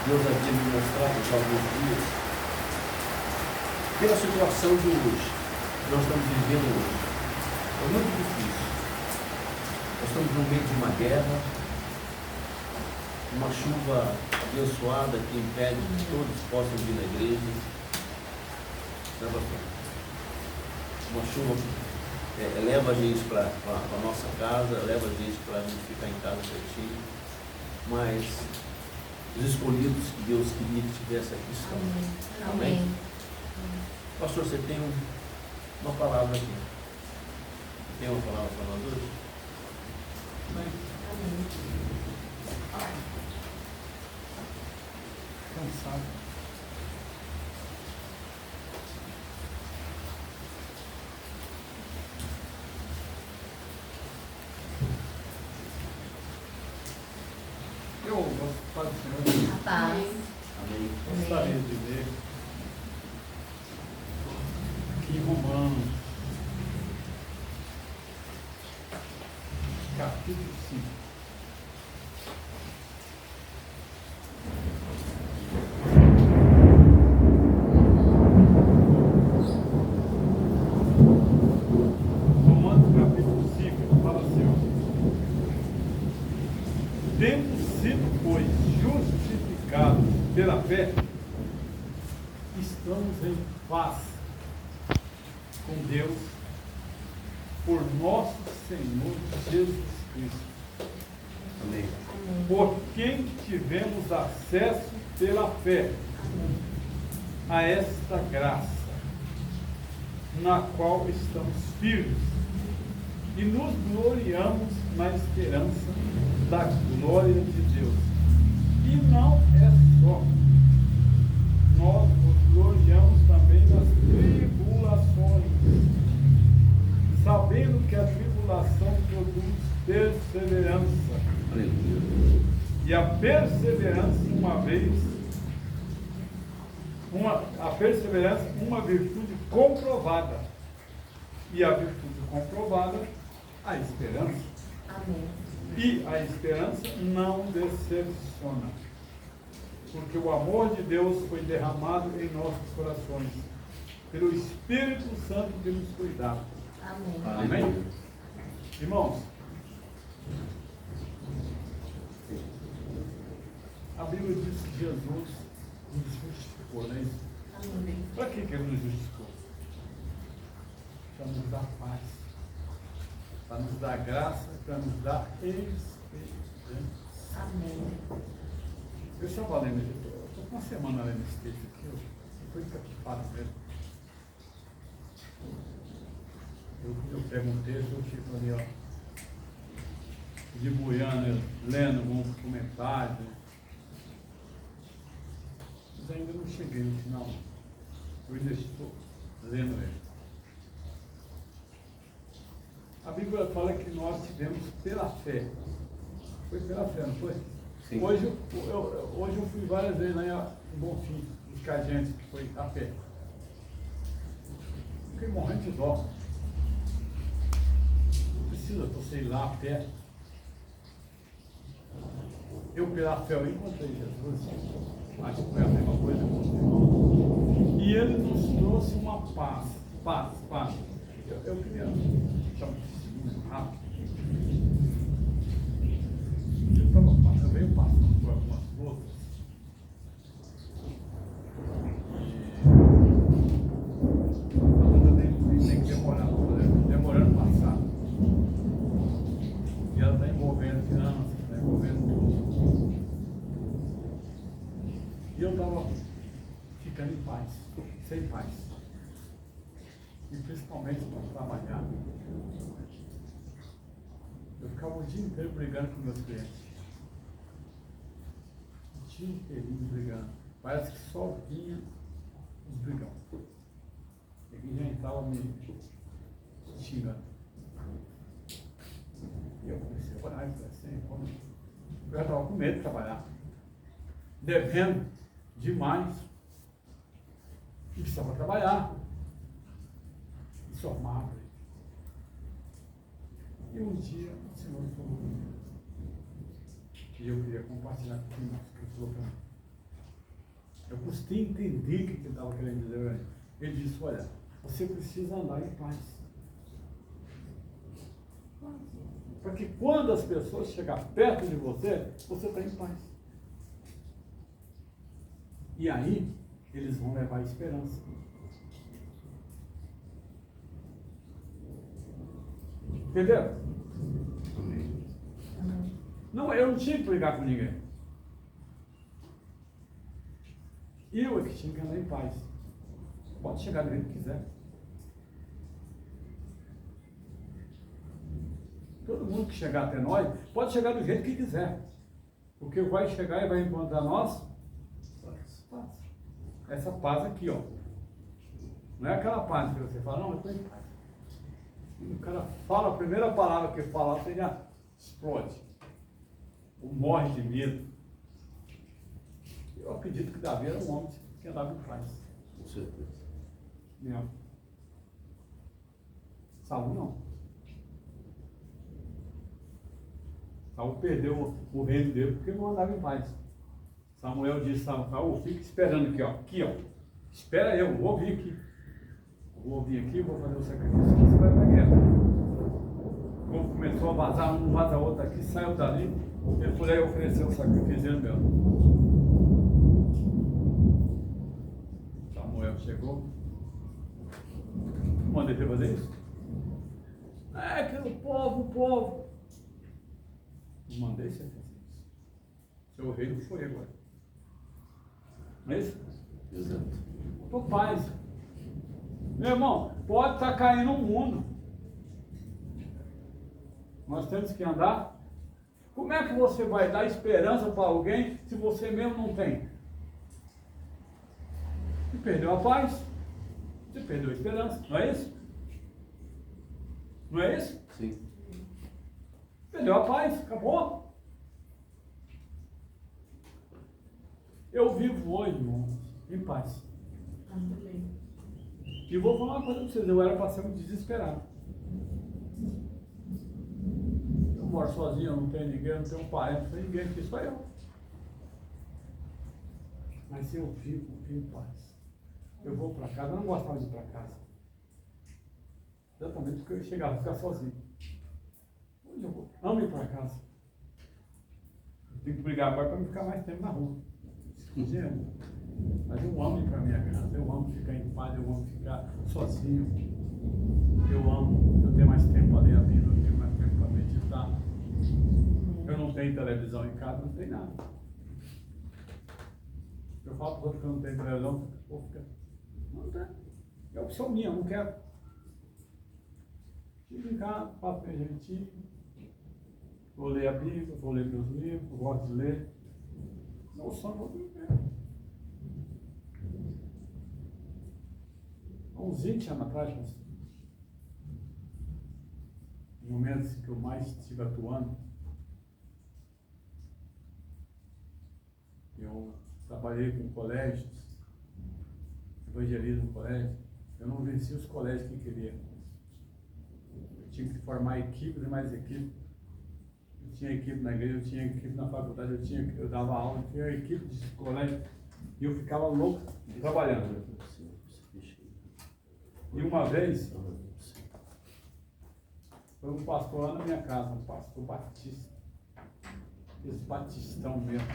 Deus havia me mostrado já alguns dias. Pela situação de hoje, que nós estamos vivendo hoje, é muito difícil. Nós estamos no meio de uma guerra, uma chuva abençoada que impede que todos possam vir na igreja. Não é, pastor? Uma chuva leva a gente para a nossa casa, leva a gente para a gente ficar em casa certinho. Mas os escolhidos que Deus queria que tivesse aqui estão. Amém? Pastor, você tem uma palavra aqui. Tem uma palavra para nós hoje? Cansado. Eu gosto do Senhor. A paz. Amém. Gostaria de ler aqui em Romanos, capítulo 5. Romanos capítulo 5 fala assim, ó. Tendo sido, pois, justificados pela fé, estamos em paz com Deus por nosso Senhor Jesus Cristo, Amém. por quem tivemos acesso pela fé a esta graça, na qual estamos firmes e nos gloriamos na esperança da glória de Deus. E não é só, nós nos gloriamos também nas tribulações, sabendo que a tribulação produz perseverança. Aleluia. E a perseverança, uma virtude comprovada. E a virtude comprovada, a esperança. Amém. E a esperança não decepciona, porque o amor de Deus foi derramado em nossos corações, pelo Espírito Santo que nos foi dado. Amém. Amém? Irmãos, a Bíblia diz que Jesus nos justificou, não é isso? Amém. Para que ele nos justificou? Para nos dar paz, para nos dar graça, para nos dar esperança. Amém. Eu estava lendo, eu estou com uma semana lendo esse texto aqui, eu fui capaz mesmo. Eu pego um texto, eu fico ali, ó, de Buiana, lendo alguns comentários. Mas ainda não cheguei no final. Eu ainda estou lendo ele. A Bíblia fala que nós tivemos pela fé. Foi pela fé, não foi? Sim. Hoje eu fui várias vezes lá em Bonfim, buscar gente que foi a pé. Fiquei morrendo de dó. Não precisa você ir lá a pé. Eu pela fé eu encontrei Jesus. Acho que foi a mesma coisa com os irmãos. E ele nos trouxe uma paz. Paz. Eu queria dar um testemunho rápido. Eu venho passando por algumas lutas. A luta tem que demorar, demorando a passar. E ela está envolvendo finanças, está envolvendo tudo. E eu estava ficando em paz, sem paz. e principalmente para trabalhar. Eu ficava o dia inteiro brigando com meus clientes. O dia inteiro brigando. Parece que só vinha os brigão. Ele já entrava me xingando. E eu comecei a orar e falei assim, eu já estava com medo de trabalhar. Devendo demais. E precisava trabalhar. E só amava. E um dia o Senhor falou comigo. E eu queria compartilhar com o nosso que ele falou para mim. Eu custei entender o que ele estava querendo dizer. Ele disse, olha, você precisa andar em paz. Para que quando as pessoas chegarem perto de você, você está em paz. E aí, eles vão levar esperança. Entendeu? Amém. Não, eu não tinha que brigar com ninguém. Eu é que tinha que andar em paz. Pode chegar do jeito que quiser. Todo mundo que chegar até nós, pode chegar do jeito que quiser. Porque vai chegar e vai encontrar nós paz. Essa paz aqui, ó. Não é aquela paz que você fala, não, eu estou em paz. O cara fala, a primeira palavra que fala, você já explode. Ou morre de medo. Eu acredito que Davi era um homem que andava em paz. Com certeza. Não. Saul não. Saul perdeu o reino dele porque não andava em paz. Samuel disse a Saul, fica esperando aqui, ó. Aqui, ó. Espera eu, vou vir aqui. Vou vir aqui, vou fazer o sacrifício, você vai pra guerra. O povo começou a vazar, um vaza outro aqui, saiu dali, ele foi aí oferecer o sacrifício dele mesmo. Samuel chegou. Mandei você fazer isso? É que o povo. Não mandei você fazer isso. Seu rei não foi agora. Não é isso? Exato. Tô paz. Meu irmão, pode estar caindo o mundo. Nós temos que andar. Como é que você vai dar esperança para alguém se você mesmo não tem? Você perdeu a paz. Você perdeu a esperança. Não é isso? Não é isso? Sim. Perdeu a paz. Acabou. Eu vivo hoje, irmão, em paz. E vou falar uma coisa para vocês, eu era para ser um desesperado. Eu moro sozinho, eu não tenho ninguém, eu não tenho parente, não tenho ninguém aqui, só eu. Mas eu vivo em paz. Eu vou para casa, eu não gostava de ir para casa. Exatamente porque eu chegava a ficar sozinho. Hoje eu vou, amo ir para casa. Eu tenho que brigar agora para não ficar mais tempo na rua. Mas eu amo ir para minha casa, eu amo ficar em paz, eu amo ficar sozinho. Eu tenho mais tempo para ler a Bíblia, eu tenho mais tempo para meditar. Eu não tenho televisão em casa, não tem nada. Eu falo para os outros que eu não tenho televisão, vou ficar. Não tem. É opção minha, eu não quero. Fico em casa, faço meu jeitinho. Vou ler a Bíblia, vou ler meus livros, gosto de ler. Não só vou dormir. Há uns 20 anos atrás, no momento que eu mais estive atuando, eu trabalhei com colégios, evangelismo no colégio, eu não venci os colégios que queria. Eu tinha que formar equipes e mais equipes. Eu tinha equipe na igreja, eu tinha equipe na faculdade, eu dava aula, eu tinha equipe de colégio e eu ficava louco trabalhando. E uma vez, foi um pastor lá na minha casa, um pastor batista, esse batistão mesmo,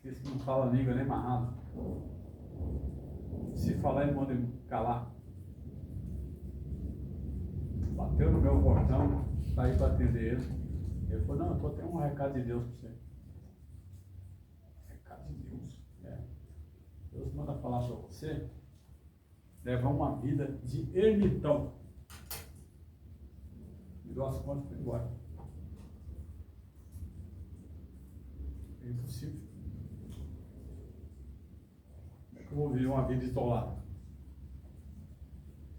esse que não fala língua nem amarrado. Se falar, ele manda ele calar. Bateu no meu portão, saí para atender ele. Ele falou, não, eu tenho um recado de Deus para você. Recado de Deus? É. Deus manda falar para você levar uma vida de ermitão. Virou as contas e foi embora. É impossível. Como é que eu vou viver uma vida isolada?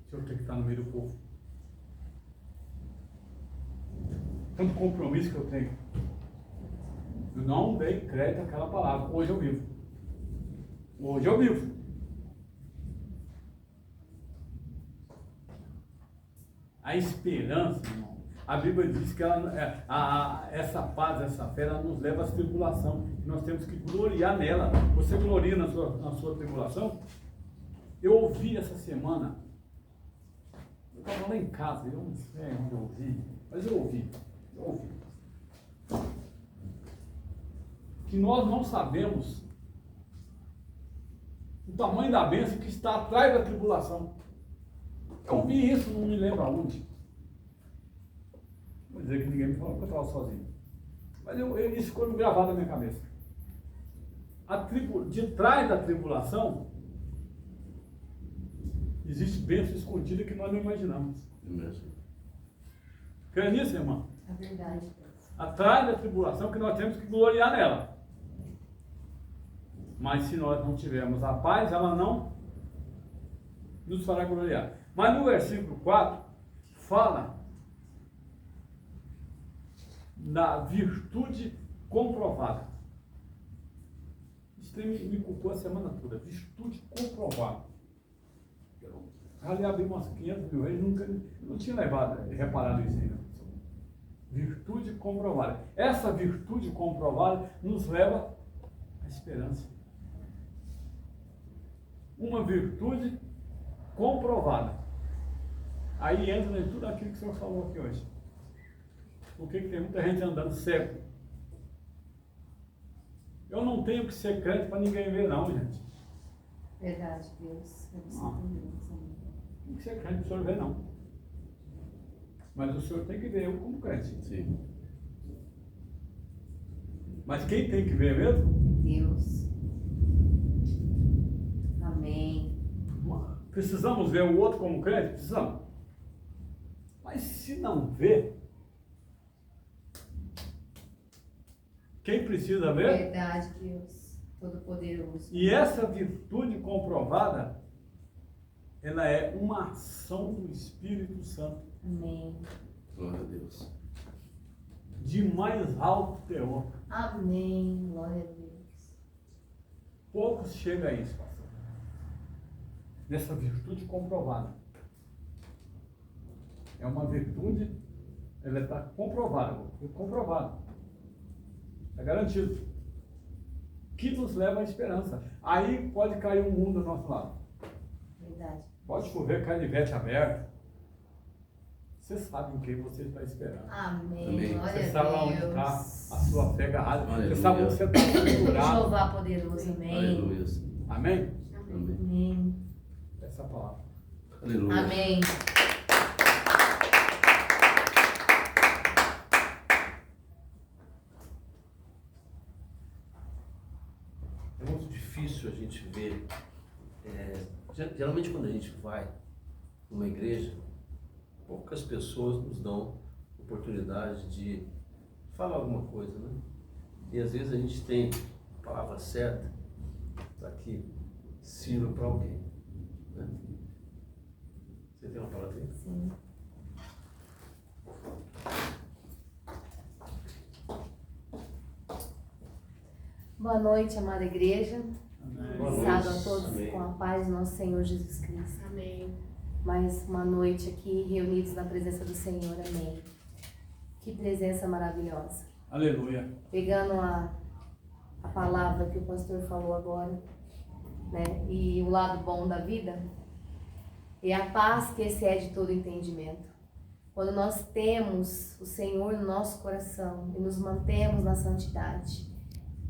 Se eu tenho que estar no meio do povo. Tanto compromisso que eu tenho. Eu não dei crédito àquela palavra. Hoje eu vivo. Hoje eu vivo. A esperança, irmão. A Bíblia diz que essa paz, essa fé, ela nos leva à tribulação. Nós temos que gloriar nela. Você gloria na sua tribulação? Eu ouvi essa semana. Eu estava lá em casa, eu não sei onde eu ouvi, mas eu ouvi. Que nós não sabemos o tamanho da bênção que está atrás da tribulação. Eu ouvi isso, não me lembro aonde. Vou dizer que ninguém me falou que eu estava sozinho. Mas isso ficou gravado na minha cabeça. De trás da tribulação, existe bênção escondida que nós não imaginamos. Crê nisso, irmão? É verdade. Atrás da tribulação que nós temos que gloriar nela. Mas se nós não tivermos a paz, ela não nos fará gloriar. Mas no versículo 4, fala da virtude comprovada. Isso me culpou a semana toda. Virtude comprovada. Eu já abri umas 500 mil vezes, não tinha reparado isso ainda. Virtude comprovada. Essa virtude comprovada nos leva à esperança. Uma virtude comprovada. Aí entra em tudo aquilo que o senhor falou aqui hoje. Por que tem muita gente andando cego? Eu não tenho que ser crente para ninguém ver, não, gente. Verdade, Deus. Não tem que ser crente para o senhor ver, não. Mas o senhor tem que ver eu como crente. Sim. Mas quem tem que ver mesmo? Deus. Amém. Precisamos ver o outro como crente? Precisamos. Mas se não ver, quem precisa ver? Verdade, Deus. Todo-Poderoso. E essa virtude comprovada, ela é uma ação do Espírito Santo. Amém. Glória a Deus. De mais alto teor. Amém. Glória a Deus. Poucos chegam a isso, pastor. Nessa virtude comprovada. É uma virtude, ela está comprovada. Comprovada. Está garantido. Que nos leva à esperança. Aí pode cair um mundo do nosso lado. Verdade. Pode chover canivete aberto. Você sabe em quem você está esperando. Amém. Amém. Glória Você a sabe Deus. onde está a sua fé agarrada. Aleluia. Você sabe onde você está segurado. Jeová poderoso. Amém. Aleluia. Amém? Amém. Amém. Essa é a palavra. Aleluia. Amém. É muito difícil a gente ver. Geralmente quando a gente vai numa igreja, poucas pessoas nos dão oportunidade de falar alguma coisa, né? E às vezes a gente tem a palavra certa para que sirva para alguém, né? Você tem uma palavra aí? Sim. Boa noite, amada igreja. Amém. Boa noite. Abençoado a todos Amém. com a paz do nosso Senhor Jesus Cristo. Amém. Mais uma noite aqui reunidos na presença do Senhor. Amém. Que presença maravilhosa. Aleluia. Pegando a palavra que o pastor falou agora, né? E o lado bom da vida é a paz que excede todo entendimento. Quando nós temos o Senhor no nosso coração e nos mantemos na santidade,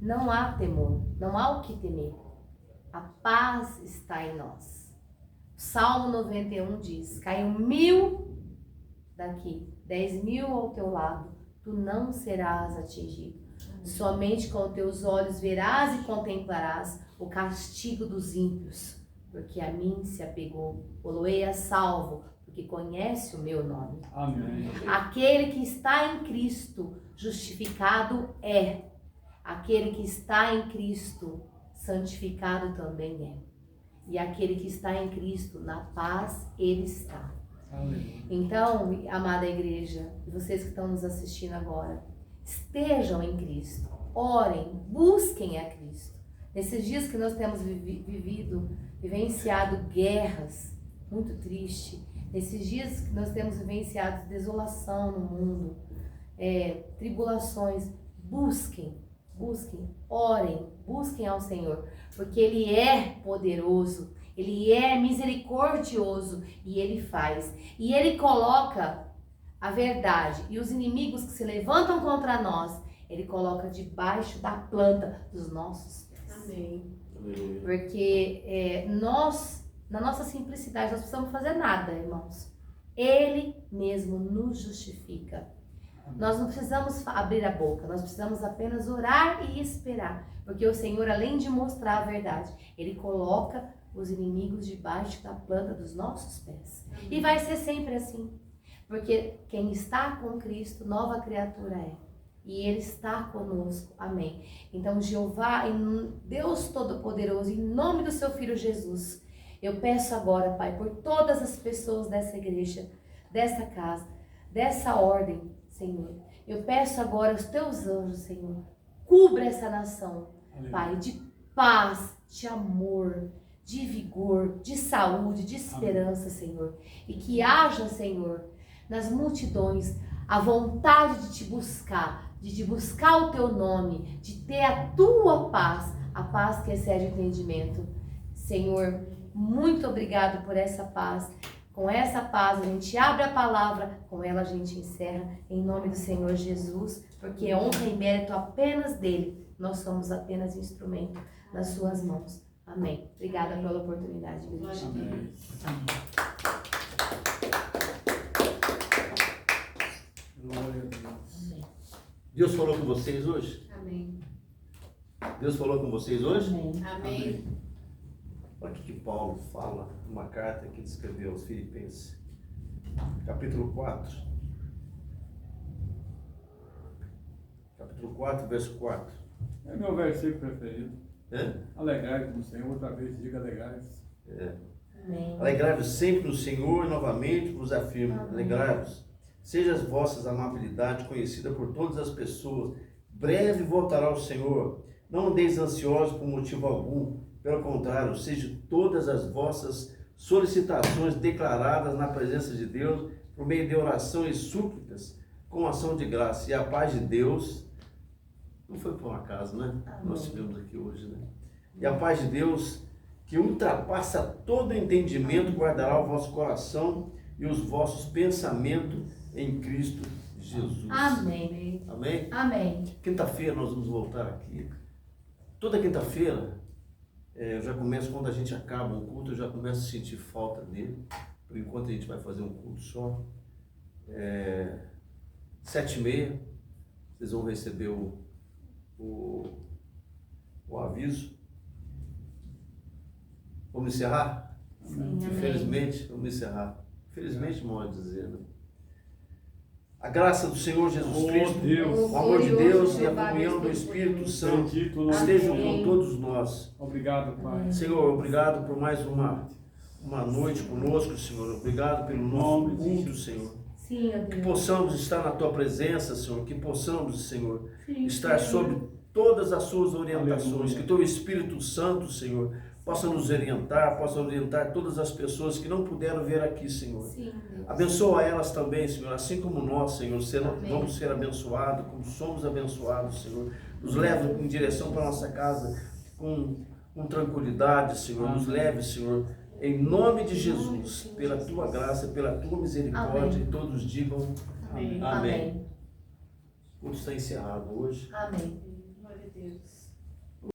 não há temor, não há o que temer. A paz está em nós. O Salmo 91 diz: caiu 1000 daqui, 10.000 ao teu lado, tu não serás atingido. Somente com os teus olhos verás e contemplarás o castigo dos ímpios, porque a mim se apegou. Poloei a salvo, porque conhece o meu nome. Amém. Aquele que está em Cristo, justificado é. Aquele que está em Cristo, santificado também é. E aquele que está em Cristo, na paz, ele está. Aleluia. Então, amada igreja, vocês que estão nos assistindo agora, estejam em Cristo, orem, busquem a Cristo. Nesses dias que nós temos vivenciado guerras, muito triste, nesses dias que nós temos vivenciado desolação no mundo, tribulações, busquem, orem, busquem ao Senhor, porque Ele é poderoso, Ele é misericordioso e Ele faz. E Ele coloca a verdade e os inimigos que se levantam contra nós, Ele coloca debaixo da planta dos nossos pés. Amém. Porque nós, na nossa simplicidade, nós não precisamos fazer nada, irmãos. Ele mesmo nos justifica. Nós não precisamos abrir a boca, nós precisamos apenas orar e esperar. Porque o Senhor, além de mostrar a verdade, Ele coloca os inimigos debaixo da planta dos nossos pés. E vai ser sempre assim. Porque quem está com Cristo, nova criatura é. E Ele está conosco. Amém. Então, Jeová, Deus Todo-Poderoso, em nome do Seu Filho Jesus, eu peço agora, Pai, por todas as pessoas dessa igreja, dessa casa, dessa ordem, Senhor. Eu peço agora aos Teus anjos, Senhor, cubra essa nação, Pai, de paz, de amor, de vigor, de saúde, de esperança, Senhor. E que haja, Senhor, nas multidões, a vontade de Te buscar o Teu nome, de ter a Tua paz, a paz que excede o entendimento. Senhor, muito obrigado por essa paz. Com essa paz a gente abre a palavra, com ela a gente encerra, em nome do Senhor Jesus, porque honra e mérito apenas dele. Nós somos apenas instrumento nas suas mãos. Amém. Obrigada pela oportunidade, igreja. Amém. Glória a Deus. Deus falou com vocês hoje? Amém. Deus falou com vocês hoje? Amém. Olha o que Paulo fala numa carta que ele escreveu aos Filipenses, capítulo 4. Capítulo 4, verso 4. É meu versículo preferido. É? Alegrai-vos no Senhor, outra vez diga alegrai-vos. Amém. Alegrai-vos sempre no Senhor, novamente vos afirmo. Alegrai-vos. Seja as vossas amabilidade conhecida por todas as pessoas. Breve voltará o Senhor. Não andeis ansiosos por motivo algum. Pelo contrário, sejam todas as vossas solicitações declaradas na presença de Deus, por meio de oração e súplicas, com ação de graça. E a paz de Deus, não foi por um acaso, né? Amém. Nós tivemos aqui hoje, né? E a paz de Deus, que ultrapassa todo entendimento, guardará o vosso coração e os vossos pensamentos em Cristo Jesus. Amém. Amém? Amém. Quinta-feira nós vamos voltar aqui. Toda quinta-feira, eu já começo, quando a gente acaba um culto, eu já começo a sentir falta dele. Por enquanto a gente vai fazer um culto só. 7h30, vocês vão receber o aviso. Vamos encerrar? Sim, amém. Infelizmente, vamos encerrar. Infelizmente, modo de dizer, né? A graça do Senhor Jesus Oh, Cristo, Deus. o amor de Deus e a Jeová, comunhão do Deus Espírito Santo Bendito o nome estejam do Senhor. com todos nós. Obrigado, Pai. Senhor, obrigado por mais uma noite conosco, Senhor. Obrigado pelo nosso Nome de culto, Jesus. Senhor. Sim, ó Que Deus. possamos estar na Tua presença, Senhor. Que possamos, Senhor, Sim, estar Senhor. sob todas as Suas orientações. Aleluia. Que Teu Espírito Santo, Senhor, possa nos orientar, possa orientar todas as pessoas que não puderam vir aqui, Senhor. Sim, Deus. Abençoa elas também, Senhor, assim como nós, Senhor, Amém. vamos ser abençoados, como somos abençoados, Senhor. Nos leve em direção para a nossa casa com tranquilidade, Senhor. Nos leve, Senhor, em nome de Jesus, pela Tua graça, pela Tua misericórdia, Amém. e todos digam Amém. amém. O culto está encerrado hoje. Amém.